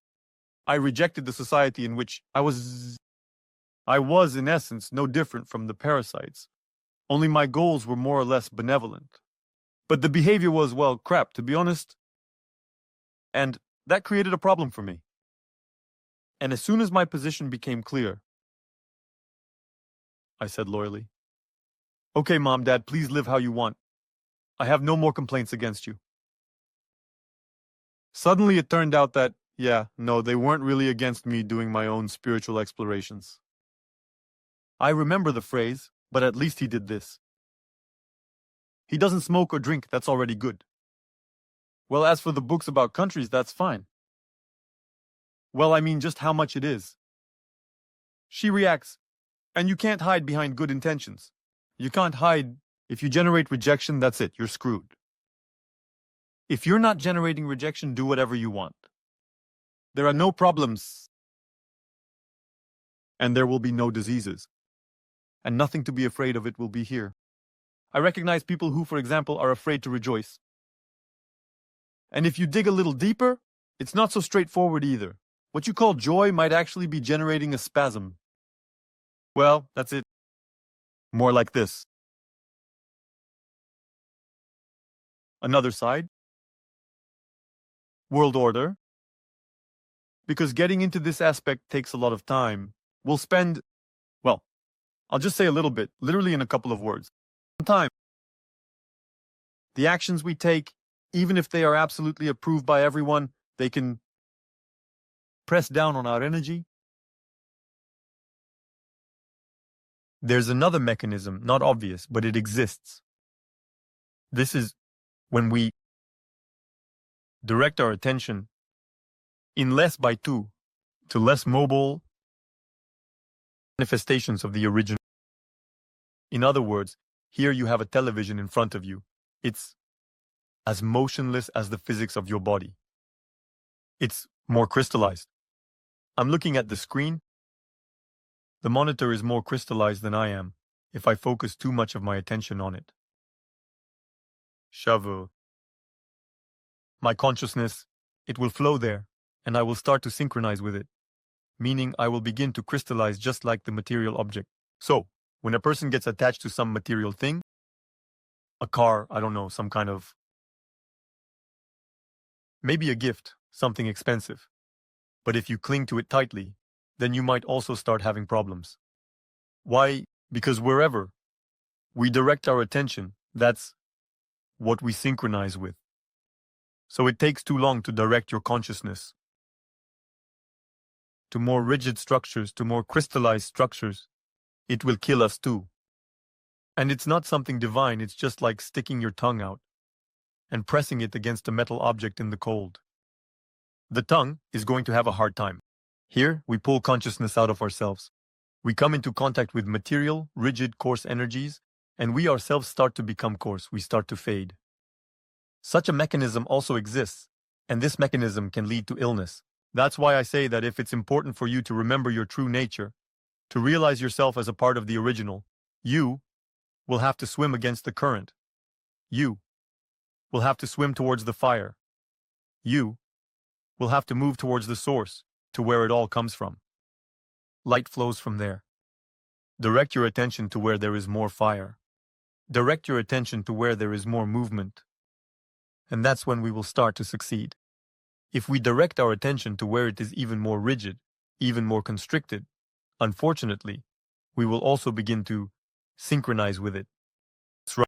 I rejected the society in which I was, in essence, no different from the parasites. Only my goals were more or less benevolent. But the behavior was, well, crap, to be honest. And that created a problem for me. And as soon as my position became clear, I said loyally, okay, Mom, Dad, please live how you want. I have no more complaints against you. Suddenly it turned out that, they weren't really against me doing my own spiritual explorations. I remember the phrase, but at least he did this. He doesn't smoke or drink, that's already good. Well, as for the books about countries, that's fine. Well, I mean just how much it is. She reacts, and you can't hide behind good intentions. You can't hide. If you generate rejection, that's it, you're screwed. If you're not generating rejection, do whatever you want. There are no problems, and there will be no diseases. And nothing to be afraid of, it will be here. I recognize people who, for example, are afraid to rejoice. And if you dig a little deeper, it's not so straightforward either. What you call joy might actually be generating a spasm. Well, that's it. More like this. Another side. World order. Because getting into this aspect takes a lot of time. We'll spend, I'll just say a little bit, literally in a couple of words. Time. The actions we take, even if they are absolutely approved by everyone, they can press down on our energy. There's another mechanism, not obvious, but it exists. This is when we direct our attention in less by two to less mobile manifestations of the original. In other words, here you have a television in front of you. It's as motionless as the physics of your body. It's more crystallized. I'm looking at the screen. The monitor is more crystallized than I am if I focus too much of my attention on it. Shavu. My consciousness, it will flow there, and I will start to synchronize with it, meaning I will begin to crystallize just like the material object. So, when a person gets attached to some material thing, a car, I don't know, some kind of, maybe a gift, something expensive. But if you cling to it tightly, then you might also start having problems. Why? Because wherever we direct our attention, that's what we synchronize with. So it takes too long to direct your consciousness to more rigid structures, to more crystallized structures. It will kill us too. And it's not something divine, it's just like sticking your tongue out and pressing it against a metal object in the cold. The tongue is going to have a hard time. Here, we pull consciousness out of ourselves. We come into contact with material, rigid, coarse energies, and we ourselves start to become coarse, we start to fade. Such a mechanism also exists, And this mechanism can lead to illness. That's why I say that if it's important for you to remember your true nature, to realize yourself as a part of the original, you will have to swim against the current. You will have to swim towards the fire. You will have to move towards the source, to where it all comes from. Light flows from there. Direct your attention to where there is more fire. Direct your attention to where there is more movement. And that's when we will start to succeed. If we direct our attention to where it is even more rigid, even more constricted, unfortunately, we will also begin to synchronize with it. That's right.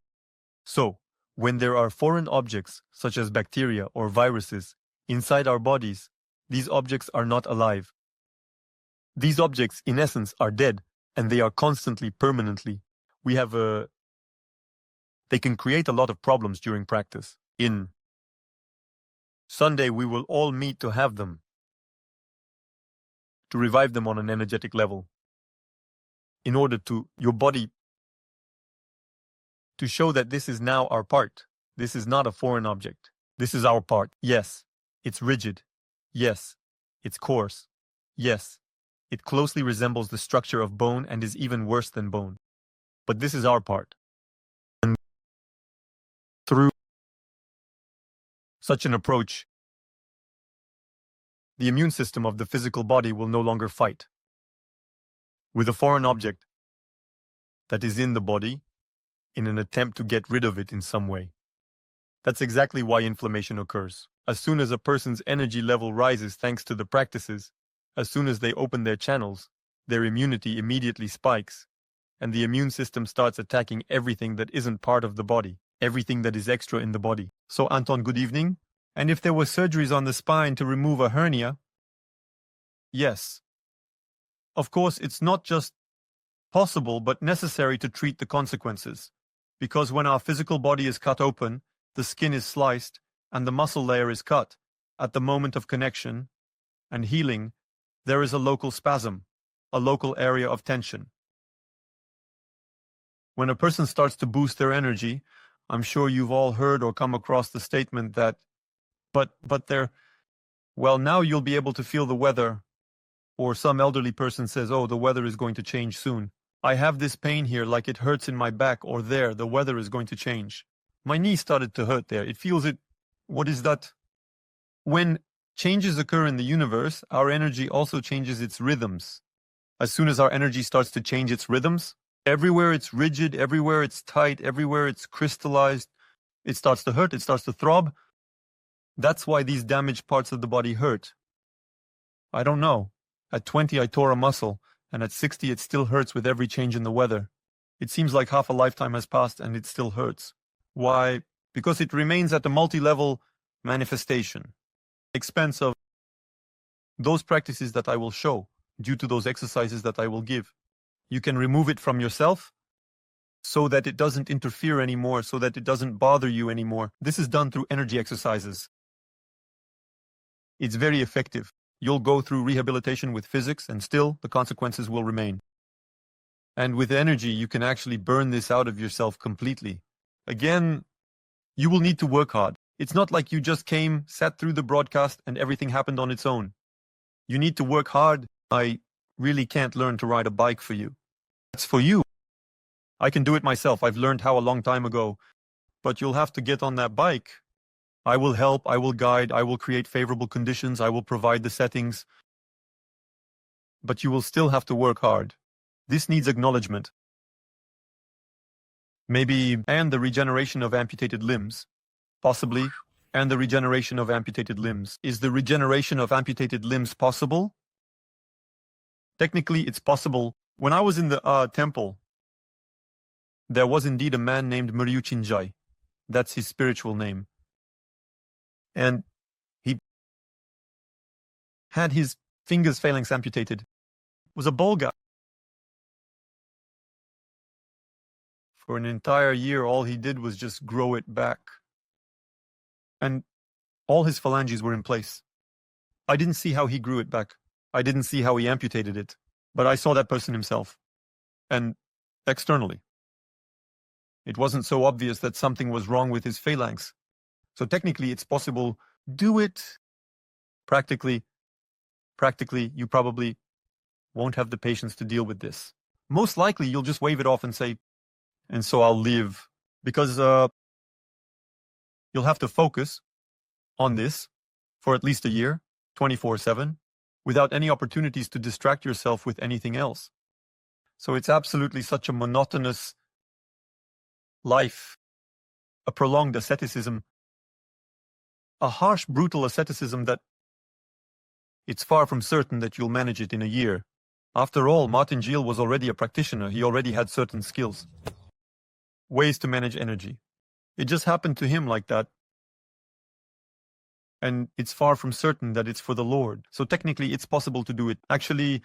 So, when there are foreign objects, such as bacteria or viruses, inside our bodies, these objects are not alive. These objects, in essence, are dead, and they are constantly, permanently. They can create a lot of problems during practice. In Sunday, we will all meet to have them, to revive them on an energetic level, in order to your body to show that this is now our part. This is not a foreign object. This is our part. Yes, it's rigid. Yes, it's coarse. Yes, it closely resembles the structure of bone and is even worse than bone. But this is our part. And through such an approach, the immune system of the physical body will no longer fight with a foreign object that is in the body in an attempt to get rid of it in some way. That's exactly why inflammation occurs. As soon as a person's energy level rises thanks to the practices, as soon as they open their channels, their immunity immediately spikes, and the immune system starts attacking everything that isn't part of the body, everything that is extra in the body. So Anton, good evening. And if there were surgeries on the spine to remove a hernia, yes. Of course, it's not just possible but necessary to treat the consequences. Because when our physical body is cut open, the skin is sliced, and the muscle layer is cut, at the moment of connection and healing, there is a local spasm, a local area of tension. When a person starts to boost their energy, I'm sure you've all heard or come across the statement that, well, now you'll be able to feel the weather. Or some elderly person says, oh, the weather is going to change soon. I have this pain here, like it hurts in my back, or there, the weather is going to change. My knee started to hurt there. It feels it. What is that? When changes occur in the universe, our energy also changes its rhythms. As soon as our energy starts to change its rhythms, everywhere it's rigid, everywhere it's tight, everywhere it's crystallized, it starts to hurt, it starts to throb. That's why these damaged parts of the body hurt. I don't know. At 20, I tore a muscle, and at 60, it still hurts with every change in the weather. It seems like half a lifetime has passed, and it still hurts. Why? Because it remains at a multi-level manifestation. Expense of those practices that I will show, due to those exercises that I will give. You can remove it from yourself, so that it doesn't interfere anymore, so that it doesn't bother you anymore. This is done through energy exercises. It's very effective. You'll go through rehabilitation with physics, and still the consequences will remain. And with energy, you can actually burn this out of yourself completely. Again, you will need to work hard. It's not like you just came, sat through the broadcast, and everything happened on its own. You need to work hard. I really can't learn to ride a bike for you. That's for you. I can do it myself. I've learned how a long time ago. But you'll have to get on that bike. I will help, I will guide, I will create favorable conditions, I will provide the settings. But you will still have to work hard. This needs acknowledgement. Maybe, and the regeneration of amputated limbs. Possibly, and the regeneration of amputated limbs. Is the regeneration of amputated limbs possible? Technically, it's possible. When I was in the temple, there was indeed a man named Muryuchinjai. That's his spiritual name. And he had his fingers phalanx amputated. Was a Bulgar. For an entire year, all he did was just grow it back. And all his phalanges were in place. I didn't see how he grew it back. I didn't see how he amputated it. But I saw that person himself. And externally. It wasn't so obvious that something was wrong with his phalanx. So technically, it's possible do it. Practically, you probably won't have the patience to deal with this. Most likely, you'll just wave it off and say, and so I'll leave. Because you'll have to focus on this for at least a year, 24/7, without any opportunities to distract yourself with anything else. So it's absolutely such a monotonous life, a prolonged asceticism, a harsh, brutal asceticism that it's far from certain that you'll manage it in a year. After all, Martin Gilles was already a practitioner. He already had certain skills, ways to manage energy. It just happened to him like that. And it's far from certain that it's for the Lord. So technically, it's possible to do it. Actually,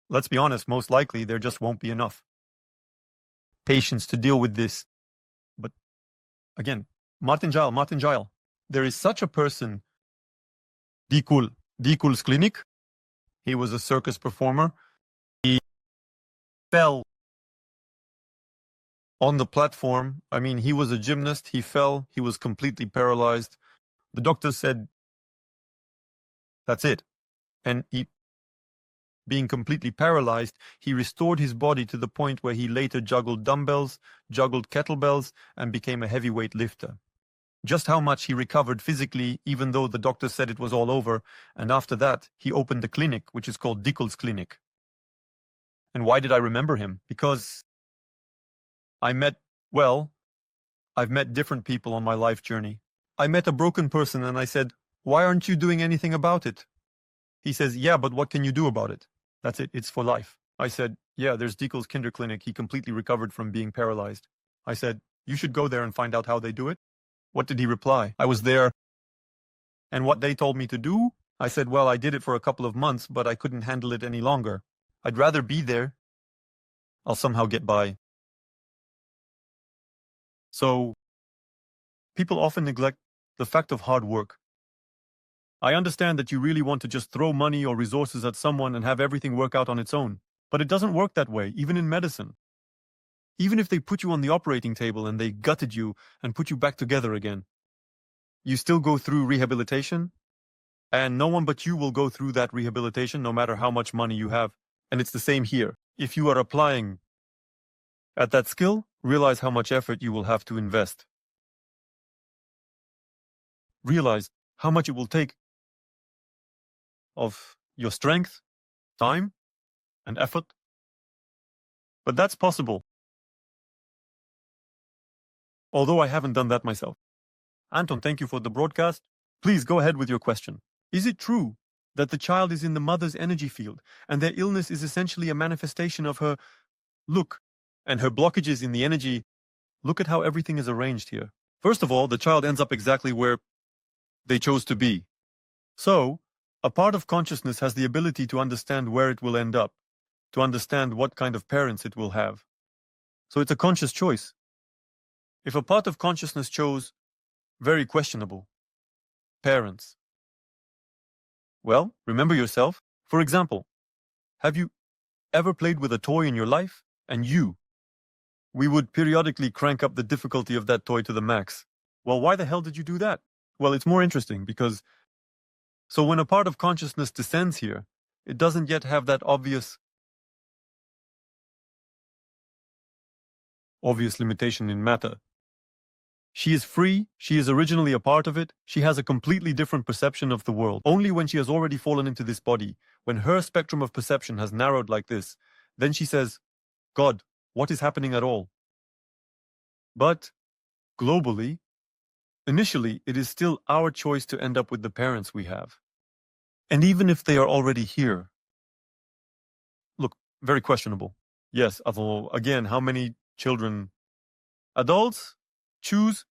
let's be honest, most likely there just won't be enough patience to deal with this. But again, Martin Gilles, there is such a person, Dikul's clinic. He was a circus performer. He fell on the platform. I mean, he was a gymnast. He fell. He was completely paralyzed. The doctor said, that's it. And he, being completely paralyzed, he restored his body to the point where he later juggled dumbbells, juggled kettlebells, and became a heavyweight lifter. Just how much he recovered physically, even though the doctor said it was all over, and after that, he opened a clinic, which is called Dikul's Clinic. And why did I remember him? Because I've met different people on my life journey. I met a broken person and I said, why aren't you doing anything about it? He says, yeah, but what can you do about it? That's it, it's for life. I said, yeah, there's Dikul's Kinder Clinic. He completely recovered from being paralyzed. I said, you should go there and find out how they do it. What did he reply? I was there. And what they told me to do? I said, well, I did it for a couple of months, but I couldn't handle it any longer. I'd rather be there. I'll somehow get by. So, people often neglect the fact of hard work. I understand that you really want to just throw money or resources at someone and have everything work out on its own. But it doesn't work that way, even in medicine. Even if they put you on the operating table and they gutted you and put you back together again, you still go through rehabilitation, and no one but you will go through that rehabilitation no matter how much money you have. And it's the same here. If you are applying at that skill, realize how much effort you will have to invest. Realize how much it will take of your strength, time, and effort. But that's possible. Although I haven't done that myself. Anton, thank you for the broadcast. Please go ahead with your question. Is it true that the child is in the mother's energy field and their illness is essentially a manifestation of her look and her blockages in the energy? Look at how everything is arranged here. First of all, the child ends up exactly where they chose to be. So, a part of consciousness has the ability to understand where it will end up, to understand what kind of parents it will have. So it's a conscious choice. If a part of consciousness chose very questionable parents, well, remember yourself. For example, have you ever played with a toy in your life? And we would periodically crank up the difficulty of that toy to the max. Well, why the hell did you do that? Well, it's more interesting because so when a part of consciousness descends here, it doesn't yet have that obvious limitation in matter. She is free, she is originally a part of it, she has a completely different perception of the world. Only when she has already fallen into this body, when her spectrum of perception has narrowed like this, then she says, God, what is happening at all? But, globally, initially, it is still our choice to end up with the parents we have. And even if they are already here, look, very questionable. Yes, although, again, how many children, adults, choose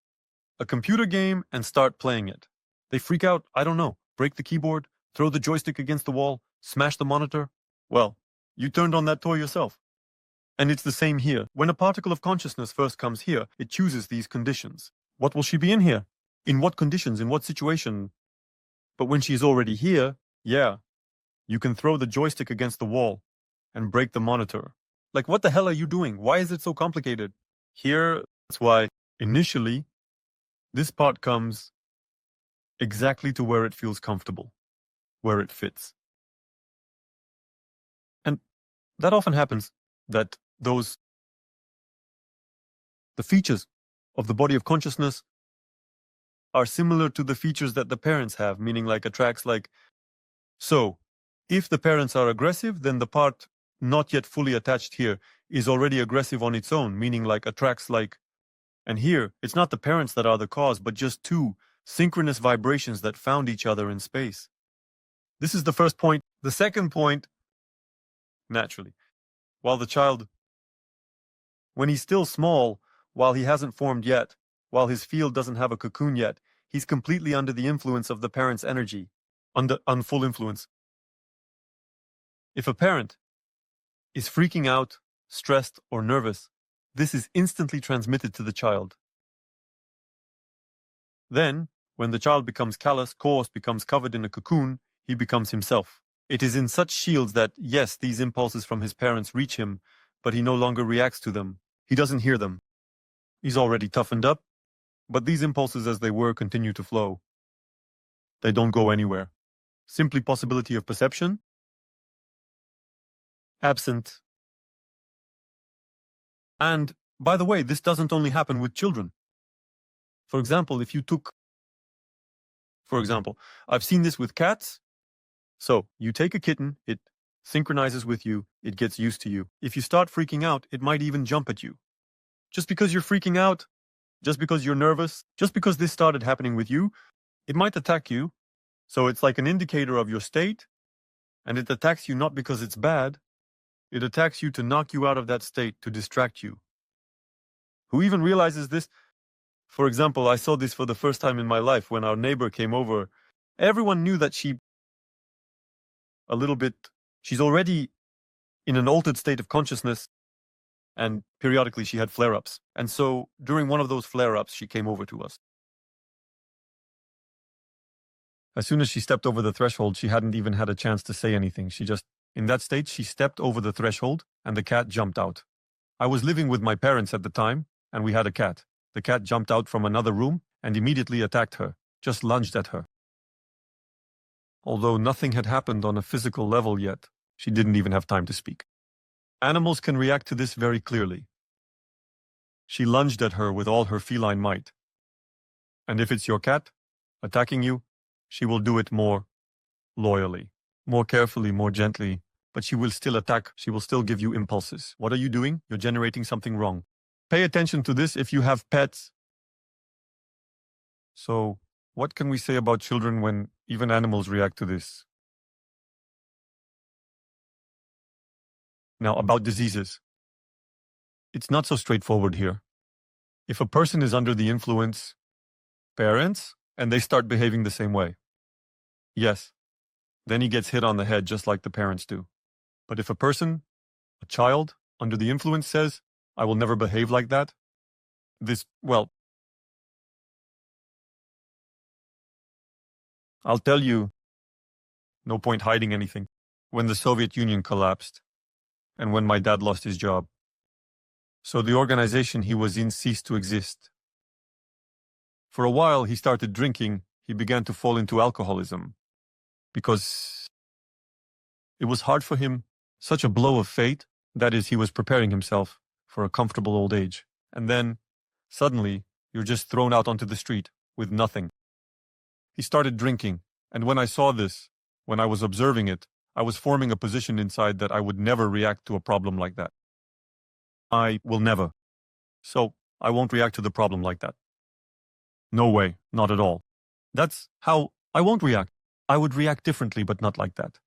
a computer game and start playing it? They freak out, I don't know, break the keyboard, throw the joystick against the wall, smash the monitor. Well, you turned on that toy yourself. And it's the same here. When a particle of consciousness first comes here, it chooses these conditions. What will she be in here? In what conditions? In what situation? But when she's already here, yeah, you can throw the joystick against the wall and break the monitor. Like, what the hell are you doing? Why is it so complicated? Here, that's why initially, this part comes exactly to where it feels comfortable, where it fits. And that often happens, that the features of the body of consciousness are similar to the features that the parents have, meaning like attracts like. So, if the parents are aggressive, then the part not yet fully attached here is already aggressive on its own, meaning like attracts like. And here, it's not the parents that are the cause, but just two synchronous vibrations that found each other in space. This is the first point. The second point, naturally, while the child, when he's still small, while he hasn't formed yet, while his field doesn't have a cocoon yet, he's completely under the influence of the parent's energy, under full influence. If a parent is freaking out, stressed, or nervous, this is instantly transmitted to the child. Then, when the child becomes callous, coarse, becomes covered in a cocoon, he becomes himself. It is in such shields that, yes, these impulses from his parents reach him, but he no longer reacts to them. He doesn't hear them. He's already toughened up, but these impulses as they were continue to flow. They don't go anywhere. Simply possibility of perception, absent. And, by the way, this doesn't only happen with children. For example, I've seen this with cats. So, you take a kitten, it synchronizes with you, it gets used to you. If you start freaking out, it might even jump at you. Just because you're freaking out, just because you're nervous, just because this started happening with you, it might attack you. So it's like an indicator of your state, and it attacks you not because it's bad, it attacks you to knock you out of that state, to distract you. Who even realizes this? For example, I saw this for the first time in my life when our neighbor came over. Everyone knew that she's already in an altered state of consciousness, and periodically she had flare-ups. And so during one of those flare-ups, she came over to us. As soon as she stepped over the threshold, she hadn't even had a chance to say anything. In that state, she stepped over the threshold and the cat jumped out. I was living with my parents at the time, and we had a cat. The cat jumped out from another room and immediately attacked her, just lunged at her. Although nothing had happened on a physical level yet, she didn't even have time to speak. Animals can react to this very clearly. She lunged at her with all her feline might. And if it's your cat attacking you, she will do it more loyally, more carefully, more gently, but she will still attack. She will still give you impulses. What are you doing? You're generating something wrong. Pay attention to this if you have pets. So, what can we say about children when even animals react to this? Now, about diseases. It's not so straightforward here. If a person is under the influence, parents, and they start behaving the same way, yes, then he gets hit on the head just like the parents do. But if a child, under the influence says, I will never behave like that, I'll tell you, no point hiding anything. When the Soviet Union collapsed, and when my dad lost his job, so the organization he was in ceased to exist. For a while, he started drinking. He began to fall into alcoholism because it was hard for him, such a blow of fate. That is, he was preparing himself for a comfortable old age. And then, suddenly, you're just thrown out onto the street with nothing. He started drinking, and when I saw this, when I was observing it, I was forming a position inside that I would never react to a problem like that. I will never. So, I won't react to the problem like that. No way, not at all. That's how I won't react. I would react differently, but not like that.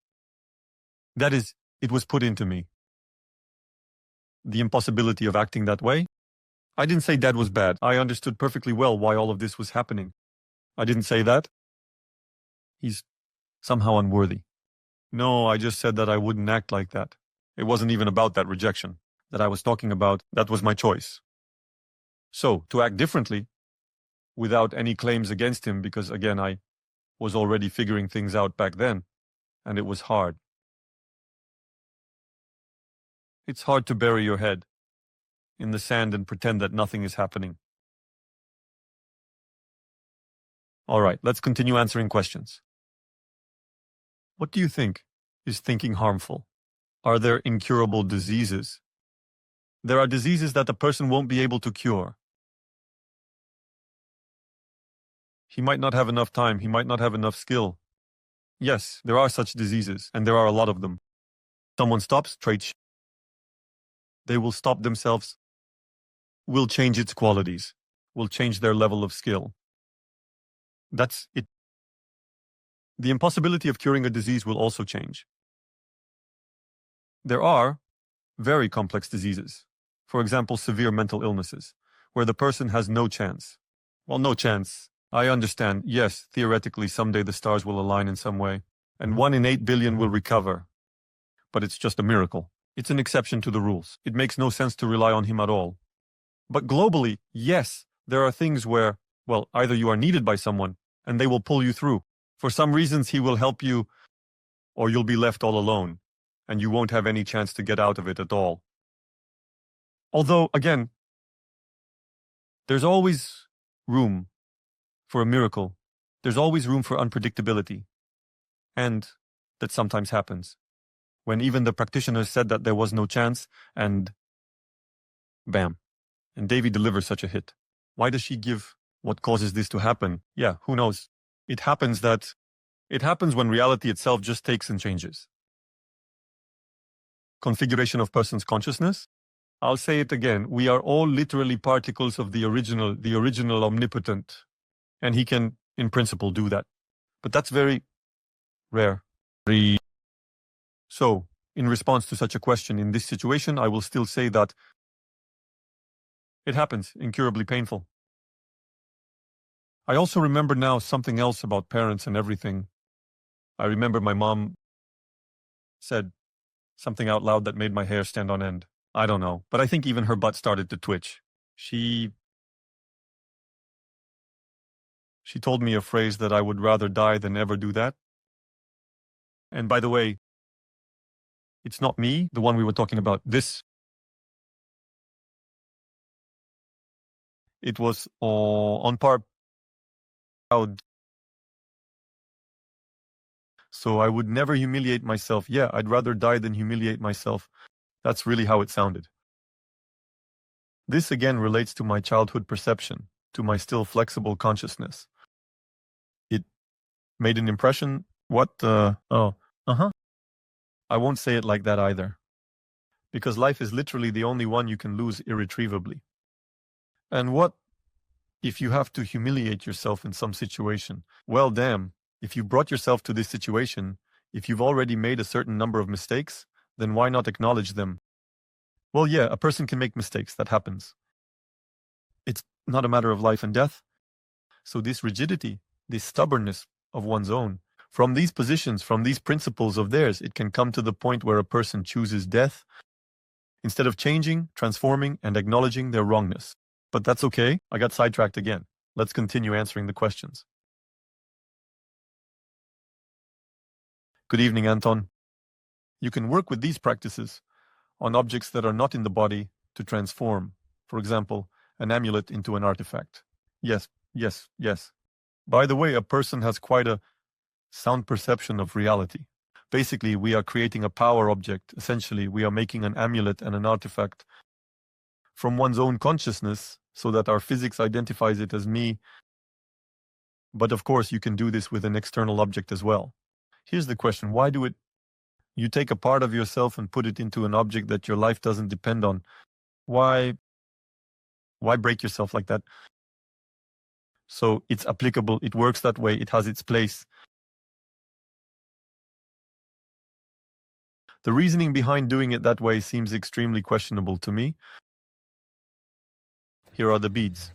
That is, it was put into me. The impossibility of acting that way? I didn't say Dad was bad. I understood perfectly well why all of this was happening. I didn't say that. He's somehow unworthy. No, I just said that I wouldn't act like that. It wasn't even about that rejection that I was talking about. That was my choice. So, to act differently, without any claims against him, because again, I was already figuring things out back then, and it was hard. It's hard to bury your head in the sand and pretend that nothing is happening. All right, let's continue answering questions. What do you think? Is thinking harmful? Are there incurable diseases? There are diseases that the person won't be able to cure. He might not have enough time, he might not have enough skill. Yes, there are such diseases, and there are a lot of them. Someone stops traits, they will stop themselves, will change its qualities, will change their level of skill. That's it. The impossibility of curing a disease will also change. There are very complex diseases, for example, severe mental illnesses, where the person has no chance. Well, no chance. I understand, yes, theoretically someday the stars will align in some way, and 1 in 8 billion will recover. But it's just a miracle. It's an exception to the rules. It makes no sense to rely on him at all. But globally, yes, there are things where, well, either you are needed by someone, and they will pull you through. For some reasons, he will help you, or you'll be left all alone, and you won't have any chance to get out of it at all. Although, again, there's always room for a miracle. There's always room for unpredictability. And that sometimes happens. When even the practitioners said that there was no chance, and bam. And Davy delivers such a hit. Why does she give? What causes this to happen? Yeah, who knows? It happens when reality itself just takes and changes. Configuration of person's consciousness? I'll say it again. We are all literally particles of the original omnipotent. And he can, in principle, do that. But that's very rare. So, in response to such a question in this situation, I will still say that it happens, incurably painful. I also remember now something else about parents and everything. I remember my mom said something out loud that made my hair stand on end. I don't know, but I think even her butt started to twitch. She told me a phrase that I would rather die than ever do that. And by the way, it's not me, the one we were talking about. It was on par. So I would never humiliate myself. Yeah, I'd rather die than humiliate myself. That's really how it sounded. This again relates to my childhood perception, to my still flexible consciousness. It made an impression. I won't say it like that either. Because life is literally the only one you can lose irretrievably. And what if you have to humiliate yourself in some situation? Well, damn, if you brought yourself to this situation, if you've already made a certain number of mistakes, then why not acknowledge them? Well, yeah, a person can make mistakes, that happens. It's not a matter of life and death. So this rigidity, this stubbornness of one's own, from these positions, from these principles of theirs, it can come to the point where a person chooses death instead of changing, transforming, and acknowledging their wrongness. But that's okay. I got sidetracked again. Let's continue answering the questions. Good evening, Anton. You can work with these practices on objects that are not in the body to transform, for example, an amulet into an artifact. Yes. By the way, a person has quite a sound perception of reality. Basically, we are creating a power object. Essentially, we are making an amulet and an artifact from one's own consciousness so that our physics identifies it as me. But of course, you can do this with an external object as well. Here's the question. Why do it? You take a part of yourself and put it into an object that your life doesn't depend on. Why break yourself like that? So it's applicable. It works that way. It has its place. The reasoning behind doing it that way seems extremely questionable to me. Here are the beads.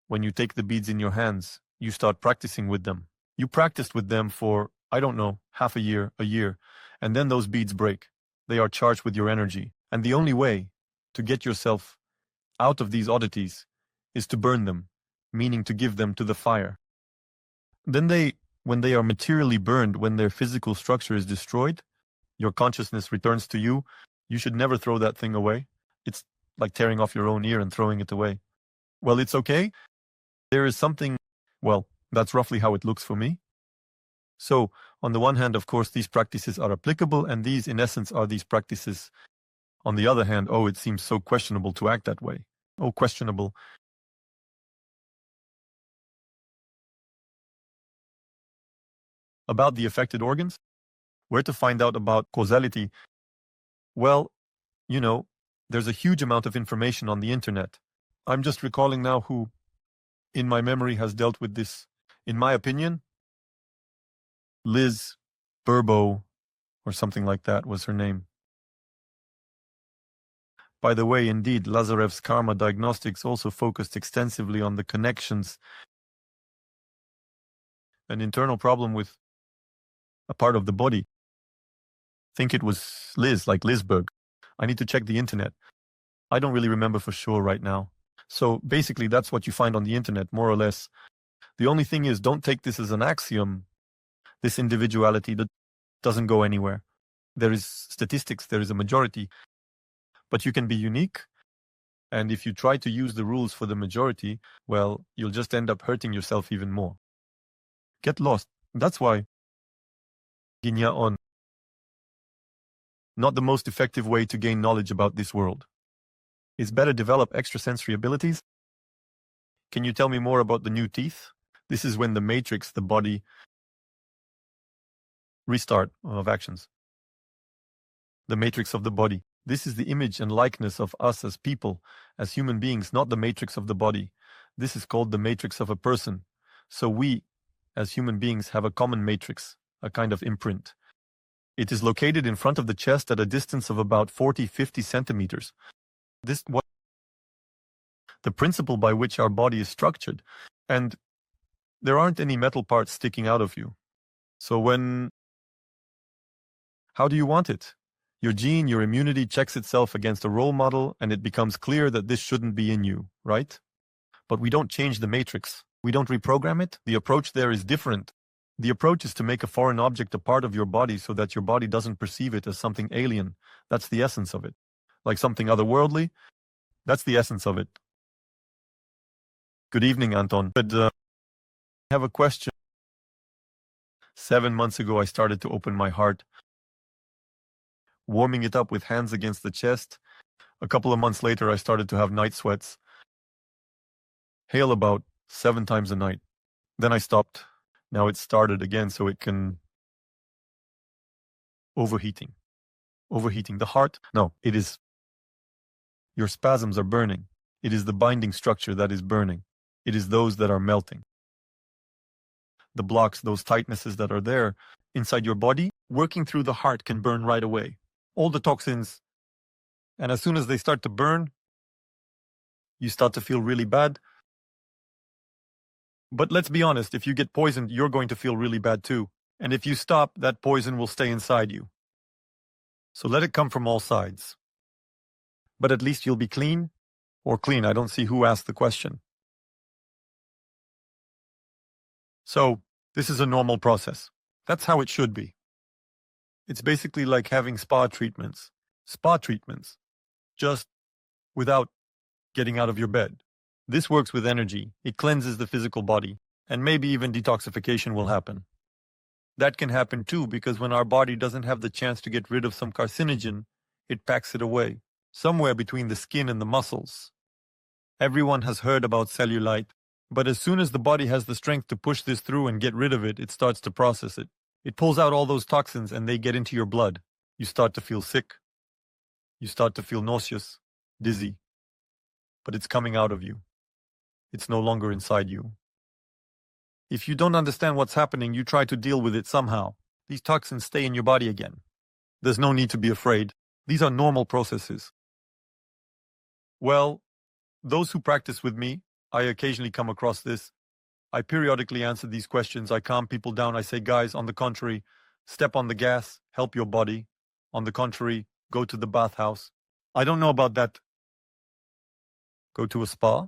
When you take the beads in your hands, you start practicing with them. You practiced with them for, I don't know, half a year, and then those beads break. They are charged with your energy. And the only way to get yourself out of these oddities is to burn them, meaning to give them to the fire. Then when they are materially burned, when their physical structure is destroyed, your consciousness returns to you. You should never throw that thing away. It's like tearing off your own ear and throwing it away. Well, it's okay. There is something, That's roughly how it looks for me. So, on the one hand, of course, these practices are applicable, and these, in essence, are these practices. On the other hand, oh, it seems so questionable to act that way. Oh, questionable. About the affected organs? Where to find out about causality? Well, there's a huge amount of information on the internet. I'm just recalling now who, in my memory, has dealt with this. In my opinion, Liz Burbo, or something like that was her name. By the way, indeed, Lazarev's karma diagnostics also focused extensively on the connections. An internal problem with a part of the body. Think it was Liz, like Lizberg. I need to check the internet. I don't really remember for sure right now. So basically, that's what you find on the internet, more or less. The only thing is, don't take this as an axiom. This individuality that doesn't go anywhere. There is statistics, there is a majority. But you can be unique. And if you try to use the rules for the majority, well, you'll just end up hurting yourself even more. Get lost. That's why Ginya on. Not the most effective way to gain knowledge about this world. It's better develop extrasensory abilities. Can you tell me more about the new teeth? This is when the matrix, the body, restart of actions. The matrix of the body. This is the image and likeness of us as people, as human beings, not the matrix of the body. This is called the matrix of a person. So we, as human beings, have a common matrix, a kind of imprint. It is located in front of the chest at a distance of about 40-50 centimeters. This what the principle by which our body is structured, and there aren't any metal parts sticking out of you. So how do you want it? Your gene, your immunity checks itself against a role model, and it becomes clear that this shouldn't be in you, right? But we don't change the matrix. We don't reprogram it. The approach there is different. The approach is to make a foreign object a part of your body so that your body doesn't perceive it as something alien. That's the essence of it. Like something otherworldly. That's the essence of it. Good evening, Anton. I have a question. 7 months ago, I started to open my heart, warming it up with hands against the chest. A couple of months later, I started to have night sweats. Hail about 7 times a night. Then I stopped. Now it started again, so it can... Overheating. The heart? No, it is... Your spasms are burning. It is the binding structure that is burning. It is those that are melting. The blocks, those tightnesses that are there inside your body, working through the heart can burn right away. All the toxins. And as soon as they start to burn, you start to feel really bad. But let's be honest, if you get poisoned, you're going to feel really bad too. And if you stop, that poison will stay inside you. So let it come from all sides. But at least you'll be clean. Or clean, I don't see who asked the question. So, this is a normal process. That's how it should be. It's basically like having spa treatments. Just without getting out of your bed. This works with energy. It cleanses the physical body. And maybe even detoxification will happen. That can happen too because when our body doesn't have the chance to get rid of some carcinogen, it packs it away, somewhere between the skin and the muscles. Everyone has heard about cellulite, but as soon as the body has the strength to push this through and get rid of it, it starts to process it. It pulls out all those toxins and they get into your blood. You start to feel sick. You start to feel nauseous, dizzy. But it's coming out of you. It's no longer inside you. If you don't understand what's happening, you try to deal with it somehow. These toxins stay in your body again. There's no need to be afraid. These are normal processes. Well, those who practice with me, I occasionally come across this. I periodically answer these questions. I calm people down. I say, guys, on the contrary, step on the gas, help your body. On the contrary, go to the bathhouse. I don't know about that. Go to a spa,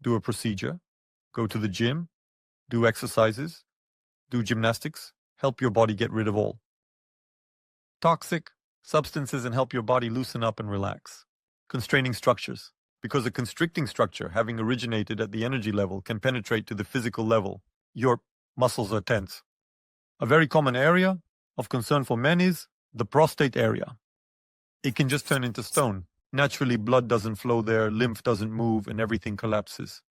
do a procedure, go to the gym, do exercises, do gymnastics, help your body get rid of all toxic substances and help your body loosen up and relax. Constraining structures. Because a constricting structure, having originated at the energy level, can penetrate to the physical level. your muscles are tense. A very common area of concern for men is the prostate area. It can just turn into stone. Naturally, blood doesn't flow there, lymph doesn't move, and everything collapses.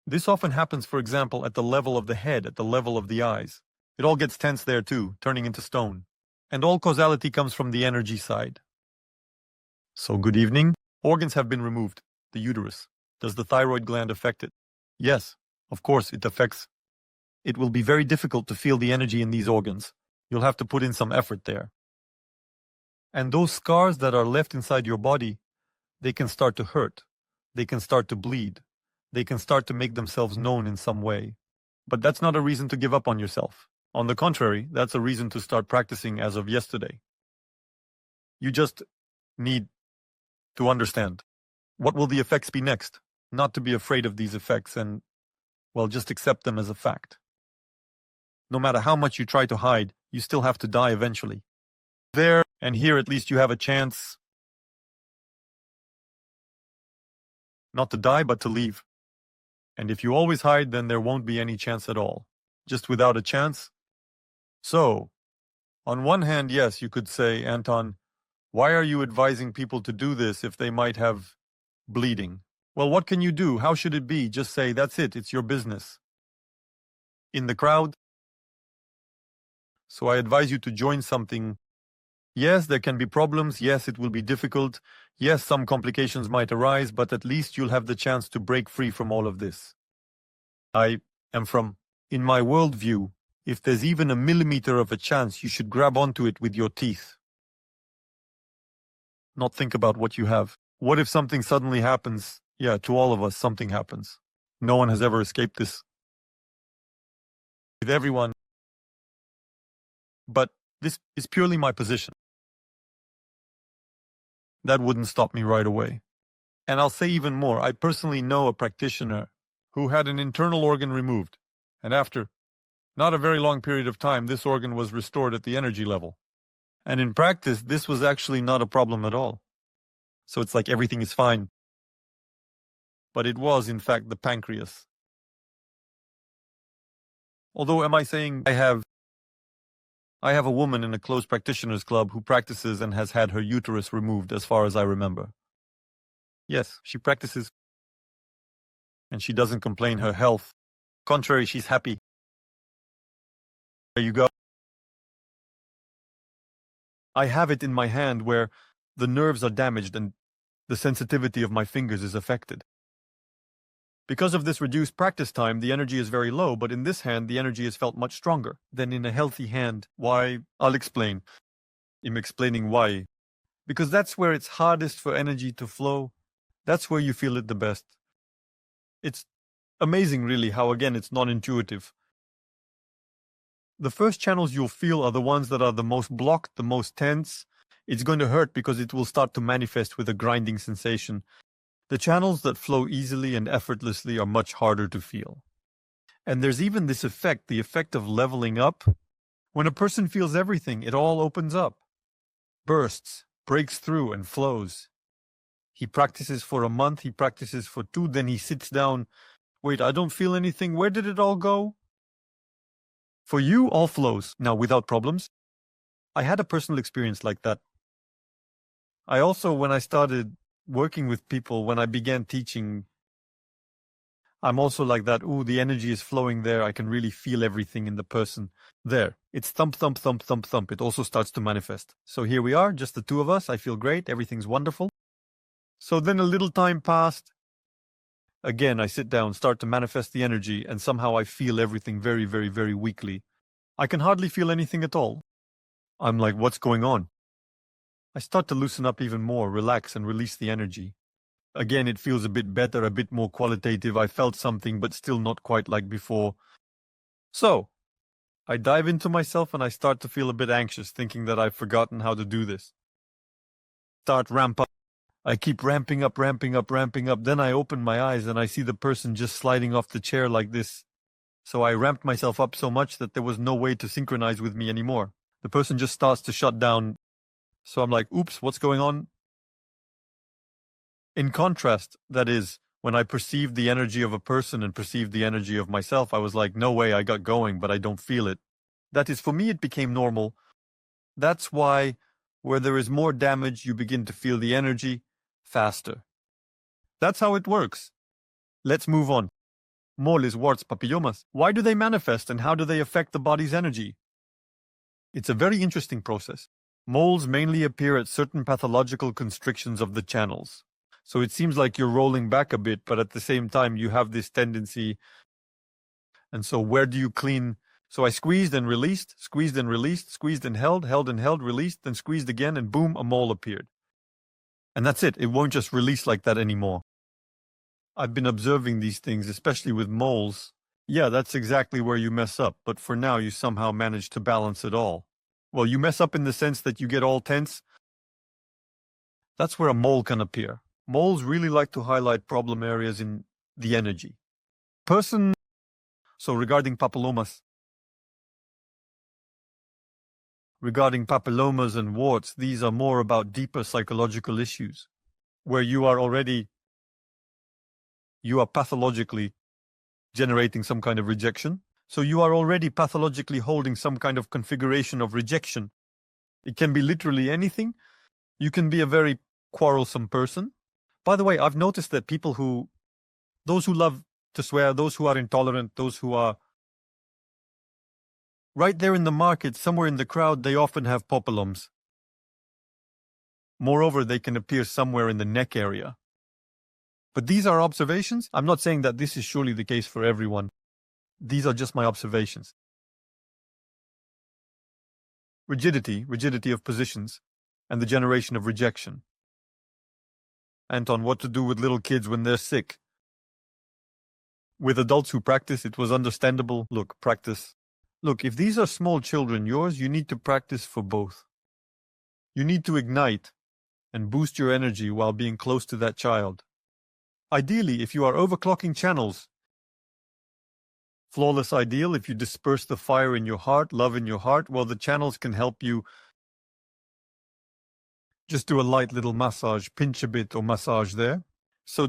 This often happens, for example, at the level of the head, at the level of the eyes. It all gets tense there too, turning into stone. And all causality comes from the energy side. So good evening. Organs have been removed. The uterus. Does the thyroid gland affect it? Yes, of course it affects. It will be very difficult to feel the energy in these organs. You'll have to put in some effort there. And those scars that are left inside your body, they can start to hurt. They can start to bleed. They can start to make themselves known in some way. But that's not a reason to give up on yourself. On the contrary, that's a reason to start practicing as of yesterday. You just need to understand. What will the effects be next? Not to be afraid of these effects and, well, just accept them as a fact. No matter how much you try to hide, you still have to die eventually. There and here at least you have a chance not to die but to leave. And if you always hide, then there won't be any chance at all. Just without a chance. So, on one hand, yes, you could say, Anton, why are you advising people to do this if they might have bleeding? Well, what can you do? How should it be? Just say, that's it, it's your business. In the crowd. So I advise you to join something. Yes, there can be problems. Yes, it will be difficult. Yes, some complications might arise, but at least you'll have the chance to break free from all of this. I am from, in my worldview, if there's even a millimeter of a chance, you should grab onto it with your teeth. Not think about what you have. What if something suddenly happens? Yeah, to all of us, something happens. No one has ever escaped this. With everyone. But this is purely my position. That wouldn't stop me right away. And I'll say even more, I personally know a practitioner who had an internal organ removed, and after not a very long period of time, this organ was restored at the energy level. And in practice, this was actually not a problem at all. So it's like everything is fine. But it was, in fact, the pancreas. Although, am I saying I have a woman in a close practitioners club who practices and has had her uterus removed as far as I remember. Yes, she practices. And she doesn't complain her health. Contrary, she's happy. There you go. I have it in my hand where the nerves are damaged and the sensitivity of my fingers is affected. Because of this reduced practice time, the energy is very low, but in this hand, the energy is felt much stronger than in a healthy hand. Why? I'll explain. I'm explaining why. Because that's where it's hardest for energy to flow. That's where you feel it the best. It's amazing, really, how, again, it's non-intuitive. The first channels you'll feel are the ones that are the most blocked, the most tense. It's going to hurt because it will start to manifest with a grinding sensation. The channels that flow easily and effortlessly are much harder to feel. And there's even this effect, the effect of leveling up. When a person feels everything, it all opens up, bursts, breaks through, and flows. He practices for a month, he practices for 2, then he sits down. Wait, I don't feel anything. Where did it all go? For you, all flows, now without problems. I had a personal experience like that. I also, when I started working with people, when I began teaching, I'm also like that. Ooh, the energy is flowing there. I can really feel everything in the person. There. It's thump, thump, thump, thump, thump. It also starts to manifest. So here we are, just the two of us. I feel great. Everything's wonderful. So then a little time passed. Again, I sit down, start to manifest the energy, and somehow I feel everything very, very, very weakly. I can hardly feel anything at all. I'm like, what's going on? I start to loosen up even more, relax, and release the energy. Again, it feels a bit better, a bit more qualitative. I felt something, but still not quite like before. So, I dive into myself and I start to feel a bit anxious, thinking that I've forgotten how to do this. Start ramp up. I keep ramping up. Then I open my eyes and I see the person just sliding off the chair like this. So I ramped myself up so much that there was no way to synchronize with me anymore. The person just starts to shut down. So I'm like, oops, what's going on? In contrast, that is, When I perceived the energy of a person and perceived the energy of myself, I was like, no way, I got going, but I don't feel it. That is, for me, it became normal. That's why, where there is more damage, you begin to feel the energy faster. That's how it works. Let's move on. Moles, warts, papillomas. Why do they manifest and how do they affect the body's energy? It's a very interesting process. Moles mainly appear at certain pathological constrictions of the channels. So it seems like you're rolling back a bit, but at the same time you have this tendency. And so where do you clean? So I squeezed and released, squeezed and released, squeezed and held and held, released, then squeezed again, and boom, a mole appeared. And that's it. It won't just release like that anymore. I've been observing these things, especially with moles. Yeah, that's exactly where you mess up, but for now you somehow manage to balance it all. Well, you mess up in the sense that you get all tense. That's where a mole can appear. Moles really like to highlight problem areas in the energy. So regarding papillomas and warts, these are more about deeper psychological issues, where you are pathologically generating some kind of rejection. So you are already pathologically holding some kind of configuration of rejection. It can be literally anything. You can be a very quarrelsome person. By the way, I've noticed that those who love to swear, those who are intolerant, those who are right there in the market, somewhere in the crowd, they often have papillomas. Moreover, they can appear somewhere in the neck area. But these are observations. I'm not saying that this is surely the case for everyone. These are just my observations. Rigidity of positions, and the generation of rejection. Anton, what to do with little kids when they're sick? With adults who practice, it was understandable. Look, practice. Look, if these are small children yours, you need to practice for both. You need to ignite and boost your energy while being close to that child. Ideally, if you are overclocking channels, flawless ideal, if you disperse the fire in your heart, love in your heart, well, the channels can help you. Just do a light little massage, pinch a bit or massage there. So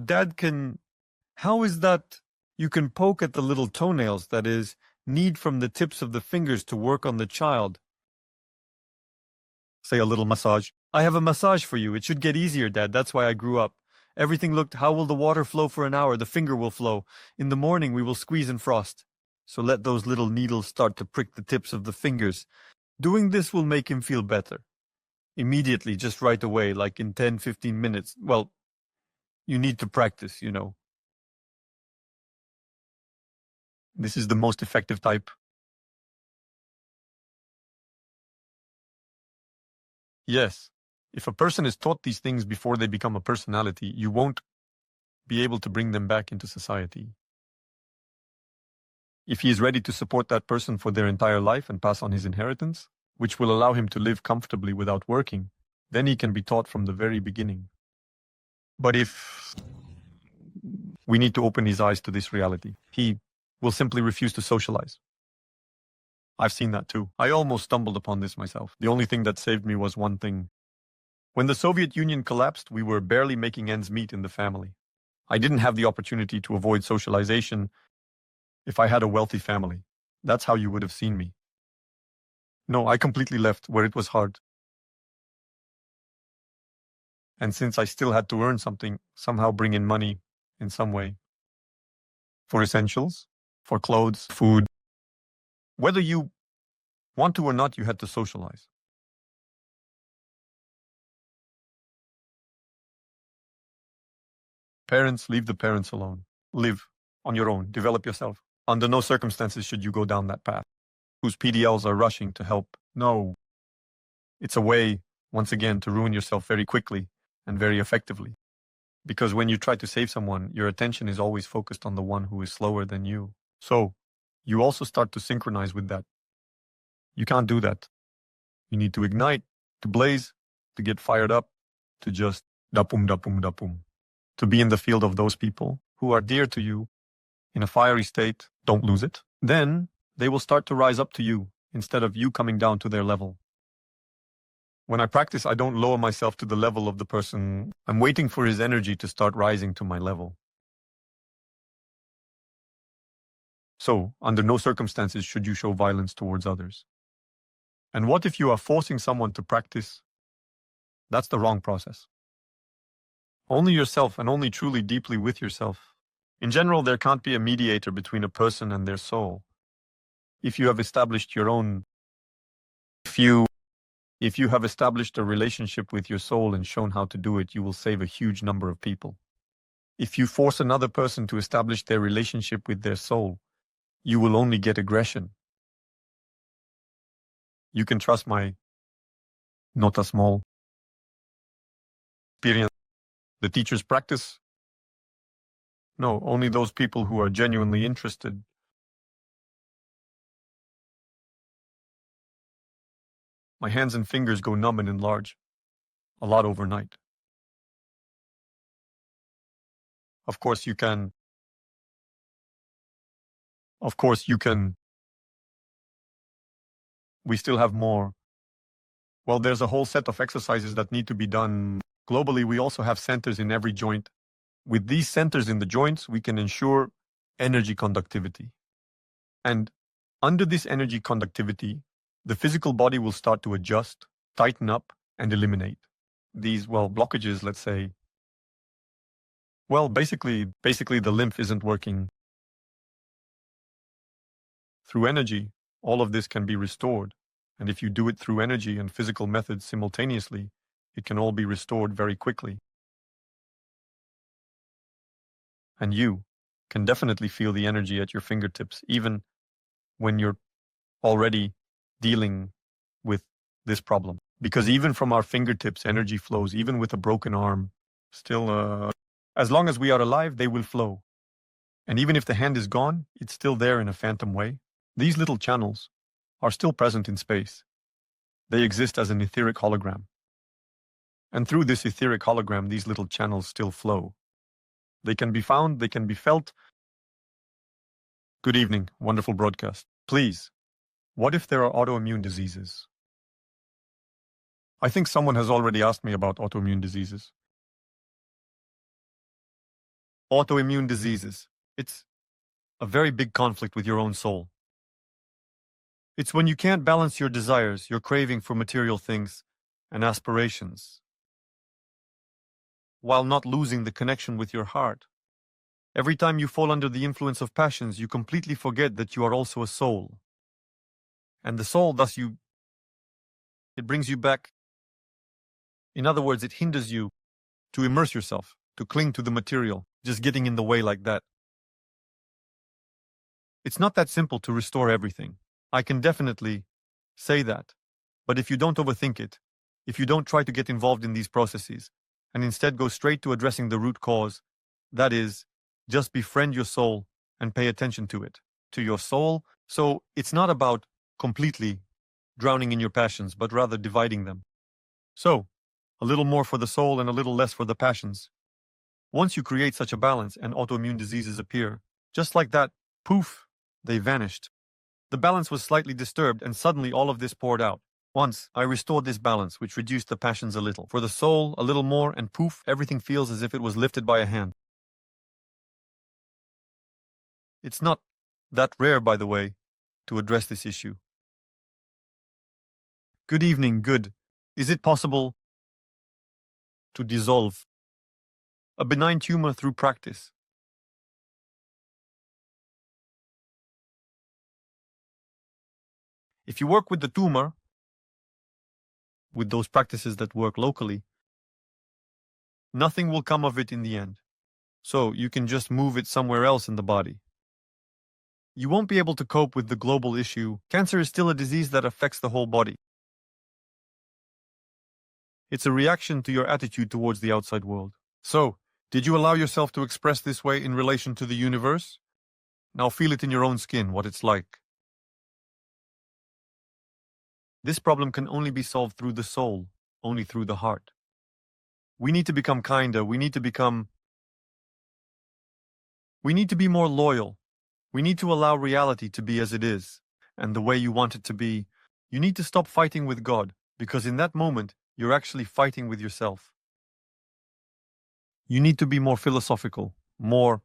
how is that? You can poke at the little toenails, that is, knead from the tips of the fingers to work on the child. Say a little massage. I have a massage for you. It should get easier, Dad. That's why I grew up. Everything looked, how will the water flow for an hour? The finger will flow. In the morning, we will squeeze and frost. So let those little needles start to prick the tips of the fingers. Doing this will make him feel better. Immediately, just right away, like in 10, 15 minutes. Well, you need to practice, you know. This is the most effective type. Yes. If a person is taught these things before they become a personality, you won't be able to bring them back into society. If he is ready to support that person for their entire life and pass on his inheritance, which will allow him to live comfortably without working, then he can be taught from the very beginning. But if we need to open his eyes to this reality, he will simply refuse to socialize. I've seen that too. I almost stumbled upon this myself. The only thing that saved me was one thing. When the Soviet Union collapsed, we were barely making ends meet in the family. I didn't have the opportunity to avoid socialization if I had a wealthy family. That's how you would have seen me. No, I completely left where it was hard. And since I still had to earn something, somehow bring in money in some way. For essentials, for clothes, food. Whether you want to or not, you had to socialize. Parents, leave the parents alone. Live on your own. Develop yourself. Under no circumstances should you go down that path. Whose PDLs are rushing to help. No. It's a way, once again, to ruin yourself very quickly and very effectively. Because when you try to save someone, your attention is always focused on the one who is slower than you. So, you also start to synchronize with that. You can't do that. You need to ignite, to blaze, to get fired up, to just dapum, dapum, dapum. To be in the field of those people who are dear to you, in a fiery state, don't lose it. Then, they will start to rise up to you, instead of you coming down to their level. When I practice, I don't lower myself to the level of the person. I'm waiting for his energy to start rising to my level. So, under no circumstances should you show violence towards others. And what if you are forcing someone to practice? That's the wrong process. Only yourself and only truly deeply with yourself. In general, there can't be a mediator between a person and their soul. If you have established your own, if you have established a relationship with your soul and shown how to do it, you will save a huge number of people. If you force another person to establish their relationship with their soul, you will only get aggression. You can trust my not a small experience. The teacher's practice? No, only those people who are genuinely interested. My hands and fingers go numb and enlarge. A lot overnight. Of course you can. We still have more. Well, there's a whole set of exercises that need to be done. Globally, we also have centers in every joint. With these centers in the joints, we can ensure energy conductivity. And under this energy conductivity, the physical body will start to adjust, tighten up, and eliminate these, blockages, let's say. Basically, the lymph isn't working. Through energy, all of this can be restored. And if you do it through energy and physical methods simultaneously, it can all be restored very quickly. And you can definitely feel the energy at your fingertips, even when you're already dealing with this problem. Because even from our fingertips, energy flows, even with a broken arm. Still, as long as we are alive, they will flow. And even if the hand is gone, it's still there in a phantom way. These little channels are still present in space. They exist as an etheric hologram. And through this etheric hologram, these little channels still flow. They can be found, they can be felt. Good evening, wonderful broadcast. Please, what if there are autoimmune diseases? I think someone has already asked me about autoimmune diseases. Autoimmune diseases. It's a very big conflict with your own soul. It's when you can't balance your desires, your craving for material things and aspirations, while not losing the connection with your heart. Every time you fall under the influence of passions, you completely forget that you are also a soul. And the soul, thus it brings you back. In other words, it hinders you to immerse yourself, to cling to the material, just getting in the way like that. It's not that simple to restore everything. I can definitely say that. But if you don't overthink it, if you don't try to get involved in these processes, and instead go straight to addressing the root cause, that is, just befriend your soul and pay attention to it, to your soul. So it's not about completely drowning in your passions, but rather dividing them. So, a little more for the soul and a little less for the passions. Once you create such a balance and autoimmune diseases appear, just like that, poof, they vanished. The balance was slightly disturbed and suddenly all of this poured out. Once, I restored this balance, which reduced the passions a little. For the soul, a little more, and poof, everything feels as if it was lifted by a hand. It's not that rare, by the way, to address this issue. Good evening, good. Is it possible to dissolve a benign tumor through practice? If you work with the tumor, with those practices that work locally, nothing will come of it in the end. So you can just move it somewhere else in the body. You won't be able to cope with the global issue. Cancer is still a disease that affects the whole body. It's a reaction to your attitude towards the outside world. So, did you allow yourself to express this way in relation to the universe? Now feel it in your own skin, what it's like. This problem can only be solved through the soul, only through the heart. We need to become kinder, we need to be more loyal. We need to allow reality to be as it is, and the way you want it to be. You need to stop fighting with God, because in that moment, you're actually fighting with yourself. You need to be more philosophical, more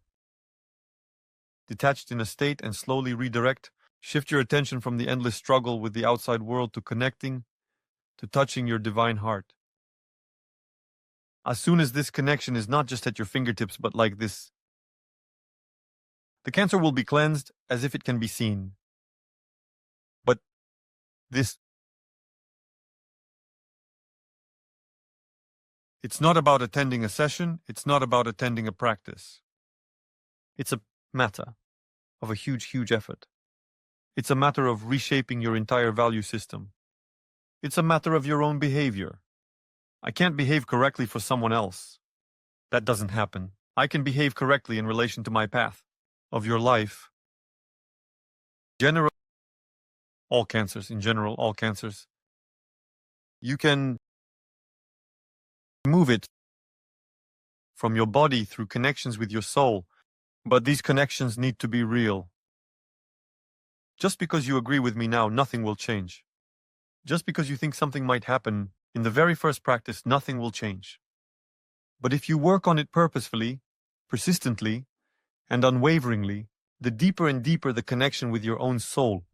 detached in a state, and slowly redirect. Shift your attention from the endless struggle with the outside world to connecting, to touching your divine heart. As soon as this connection is not just at your fingertips, but like this, the cancer will be cleansed as if it can be seen. But this, it's not about attending a session, it's not about attending a practice. It's a matter of a huge, huge effort. It's a matter of reshaping your entire value system. It's a matter of your own behavior. I can't behave correctly for someone else. That doesn't happen. I can behave correctly in relation to my path of your life. All cancers, in general, all cancers. You can remove it from your body through connections with your soul, but these connections need to be real. Just because you agree with me now, nothing will change. Just because you think something might happen in the very first practice, nothing will change. But if you work on it purposefully, persistently, and unwaveringly, the deeper and deeper the connection with your own soul,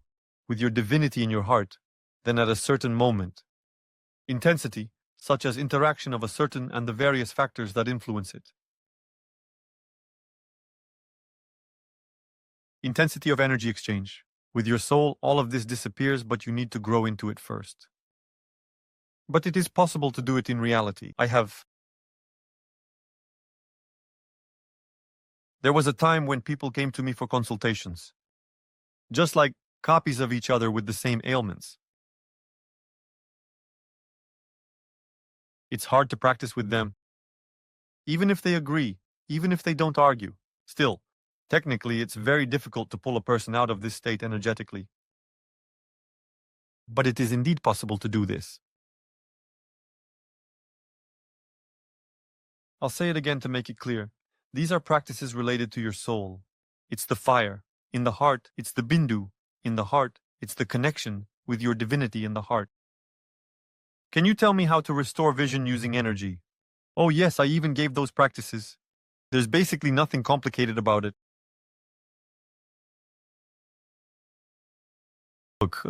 with your divinity in your heart, then at a certain moment, intensity, such as interaction of a certain and the various factors that influence it. Intensity of energy exchange. With your soul, all of this disappears, but you need to grow into it first. But it is possible to do it in reality. There was a time when people came to me for consultations, just like copies of each other with the same ailments. It's hard to practice with them. Even if they agree, even if they don't argue, still, technically it's very difficult to pull a person out of this state energetically. But it is indeed possible to do this. I'll say it again to make it clear. These are practices related to your soul. It's the fire. In the heart, it's the bindu. In the heart, it's the connection with your divinity in the heart. Can you tell me how to restore vision using energy? Oh yes, I even gave those practices. There's basically nothing complicated about it. Look,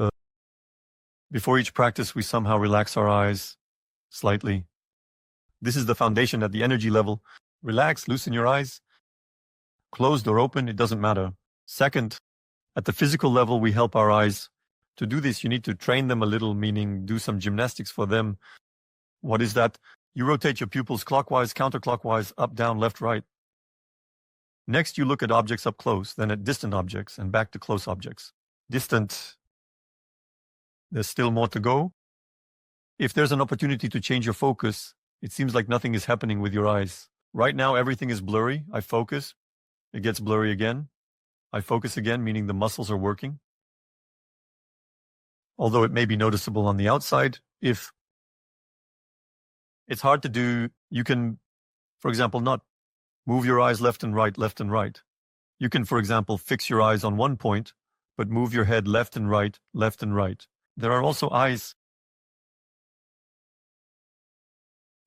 before each practice, we somehow relax our eyes slightly. This is the foundation at the energy level. Relax, loosen your eyes. Closed or open, it doesn't matter. Second, at the physical level, we help our eyes. To do this, you need to train them a little, meaning do some gymnastics for them. What is that? You rotate your pupils clockwise, counterclockwise, up, down, left, right. Next, you look at objects up close, then at distant objects, and back to close objects. Distant, there's still more to go. If there's an opportunity to change your focus, it seems like nothing is happening with your eyes. Right now, everything is blurry. I focus. It gets blurry again. I focus again, meaning the muscles are working. Although it may be noticeable on the outside, if it's hard to do, you can, for example, not move your eyes left and right, left and right. You can, for example, fix your eyes on one point, but move your head left and right, left and right. There are also eyes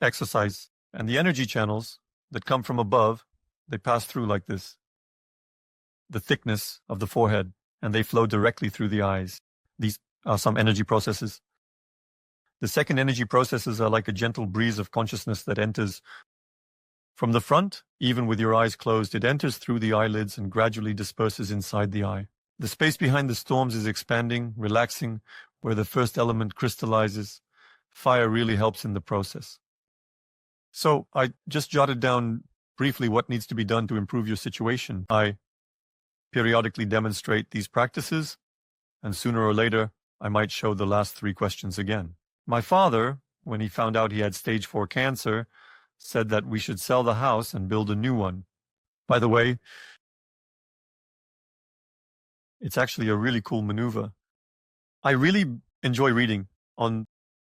exercise, and the energy channels that come from above, they pass through like this. The thickness of the forehead, and they flow directly through the eyes. These are some energy processes. The second energy processes are like a gentle breeze of consciousness that enters from the front, even with your eyes closed. It enters through the eyelids and gradually disperses inside the eye. The space behind the storms is expanding, relaxing, where the first element crystallizes. Fire really helps in the process. So I just jotted down briefly what needs to be done to improve your situation. I periodically demonstrate these practices, and sooner or later, I might show the last 3 questions again. My father, when he found out he had stage 4 cancer, said that we should sell the house and build a new one. By the way, it's actually a really cool maneuver. I really enjoy reading on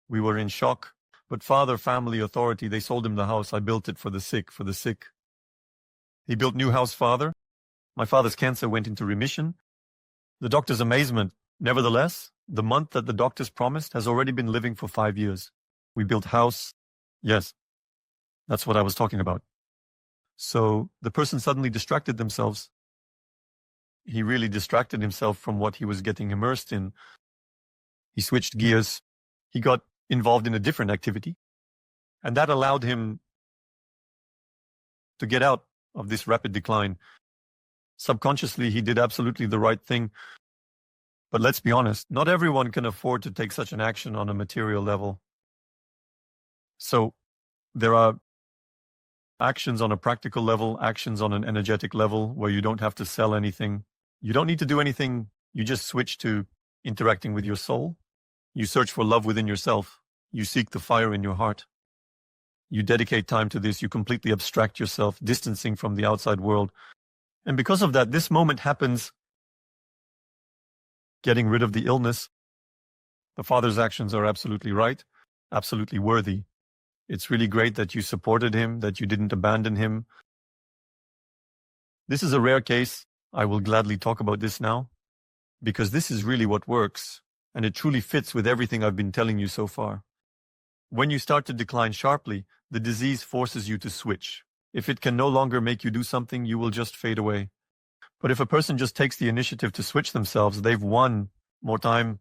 We were in shock, but father, family, authority, they sold him the house. I built it for the sick, for the sick. He built new house, father. My father's cancer went into remission. The doctor's amazement. Nevertheless, the month that the doctors promised has already been living for 5 years. We built house. Yes, that's what I was talking about. So the person suddenly distracted themselves. he really distracted himself from what he was getting immersed in. He switched gears. He got involved in a different activity. And that allowed him to get out of this rapid decline. Subconsciously, he did absolutely the right thing. But let's be honest, not everyone can afford to take such an action on a material level. So there are actions on a practical level, actions on an energetic level where you don't have to sell anything. You don't need to do anything. You just switch to interacting with your soul. You search for love within yourself. You seek the fire in your heart. You dedicate time to this. You completely abstract yourself, distancing from the outside world. And because of that, this moment happens getting rid of the illness. The father's actions are absolutely right, absolutely worthy. It's really great that you supported him, that you didn't abandon him. This is a rare case. I will gladly talk about this now, because this is really what works, and it truly fits with everything I've been telling you so far. When you start to decline sharply, the disease forces you to switch. If it can no longer make you do something, you will just fade away. But if a person just takes the initiative to switch themselves, they've won more time.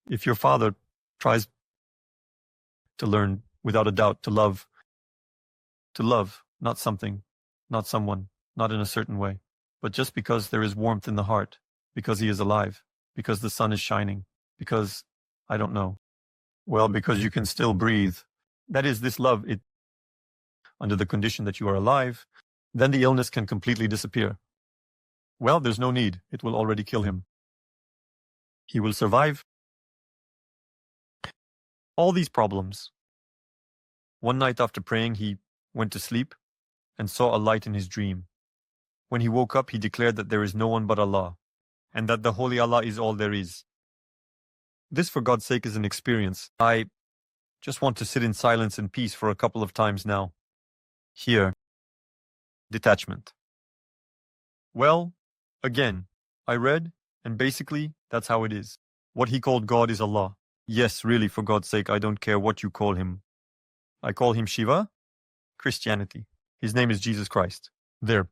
If your father tries to learn, without a doubt, to love, not something, not someone, not in a certain way, but just because there is warmth in the heart, because he is alive, because the sun is shining, because, I don't know, well, because you can still breathe. That is, this love, it, under the condition that you are alive, then the illness can completely disappear. Well, there's no need. It will already kill him. He will survive all these problems. One night after praying, he went to sleep and saw a light in his dream. When he woke up, he declared that there is no one but Allah, and that the Holy Allah is all there is. This, for God's sake, is an experience. I just want to sit in silence and peace for a couple of times now. Here, detachment. Well, again, I read, and basically, that's how it is. What he called God is Allah. Yes, really, for God's sake, I don't care what you call him. I call him Shiva, Christianity. His name is Jesus Christ. There.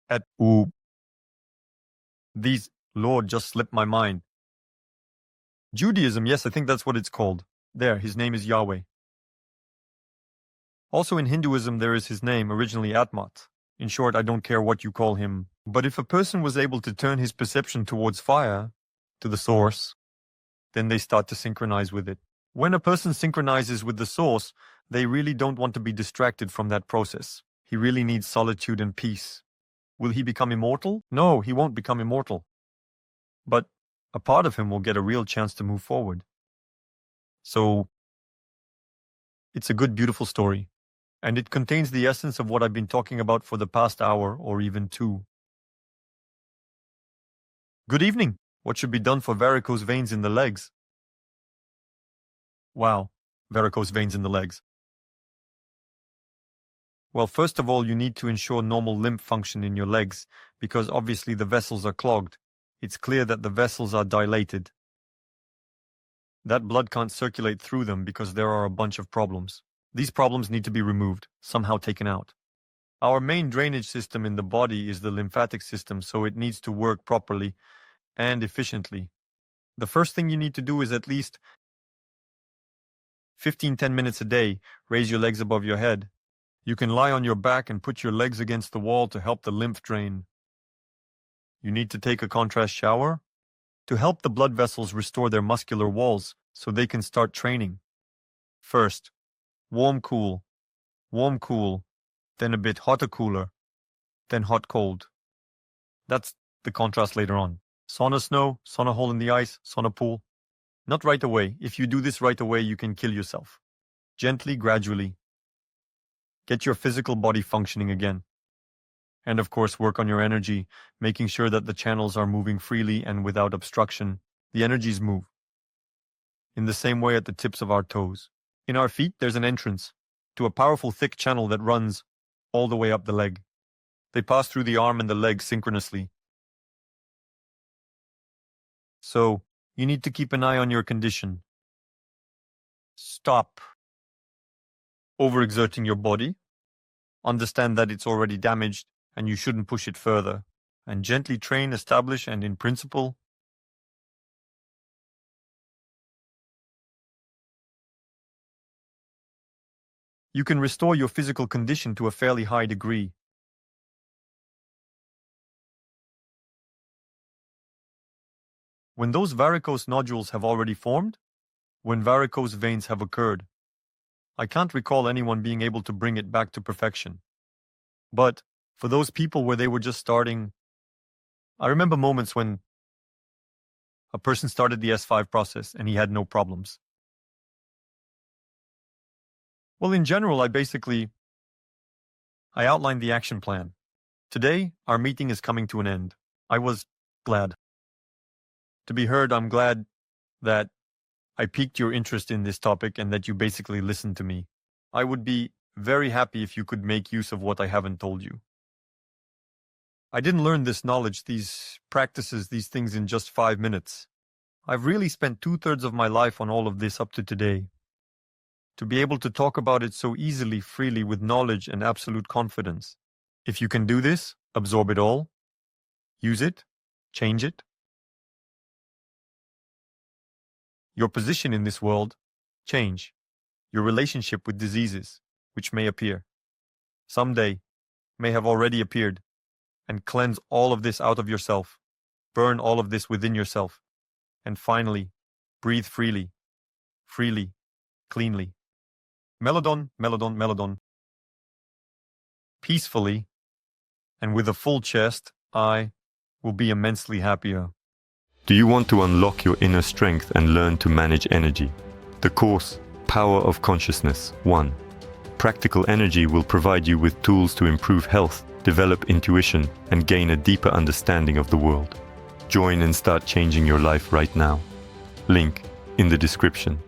At these, Lord, just slipped my mind. Judaism, yes, I think that's what it's called. There, his name is Yahweh. Also in Hinduism, there is his name, originally Atmat. In short, I don't care what you call him. But if a person was able to turn his perception towards fire, to the source, then they start to synchronize with it. When a person synchronizes with the source, they really don't want to be distracted from that process. He really needs solitude and peace. Will he become immortal? No, he won't become immortal. But a part of him will get a real chance to move forward. So, it's a good, beautiful story. And it contains the essence of what I've been talking about for the past hour or even two. Good evening. What should be done for varicose veins in the legs? Wow, varicose veins in the legs. Well, first of all, you need to ensure normal lymph function in your legs, because obviously the vessels are clogged. It's clear that the vessels are dilated. That blood can't circulate through them because there are a bunch of problems. These problems need to be removed, somehow taken out. Our main drainage system in the body is the lymphatic system, so it needs to work properly and efficiently. The first thing you need to do is at least 10 minutes a day, raise your legs above your head. You can lie on your back and put your legs against the wall to help the lymph drain. You need to take a contrast shower to help the blood vessels restore their muscular walls so they can start training. First, warm cool, then a bit hotter cooler, then hot cold. That's the contrast later on. Sauna snow, sauna hole in the ice, sauna pool. Not right away. If you do this right away, you can kill yourself. Gently, gradually. Get your physical body functioning again. And of course, work on your energy, making sure that the channels are moving freely and without obstruction. The energies move. In the same way at the tips of our toes. In our feet, there's an entrance to a powerful thick channel that runs all the way up the leg. They pass through the arm and the leg synchronously. So, you need to keep an eye on your condition. Stop overexerting your body. Understand that it's already damaged and you shouldn't push it further. and gently train, establish, and in principle, you can restore your physical condition to a fairly high degree. When those varicose nodules have already formed, when varicose veins have occurred, I can't recall anyone being able to bring it back to perfection. But for those people where they were just starting, I remember moments when a person started the S5 process and he had no problems. Well, in general, I outlined the action plan. Today, our meeting is coming to an end. I was glad to be heard. I'm glad that I piqued your interest in this topic and that you basically listened to me. I would be very happy if you could make use of what I haven't told you. I didn't learn this knowledge, these practices, these things in just 5 minutes. I've really spent 2/3 of my life on all of this up to today. To be able to talk about it so easily, freely, with knowledge and absolute confidence. If you can do this, absorb it all, use it, change it. Your position in this world, change. Your relationship with diseases, which may appear, someday, may have already appeared, and cleanse all of this out of yourself. Burn all of this within yourself. And finally, breathe freely, cleanly. Melodon, melodon, melodon. Peacefully, and with a full chest, I will be immensely happier. Do you want to unlock your inner strength and learn to manage energy? The course, Power of Consciousness 1. Practical Energy will provide you with tools to improve health, develop intuition, and gain a deeper understanding of the world. Join and start changing your life right now. Link in the description.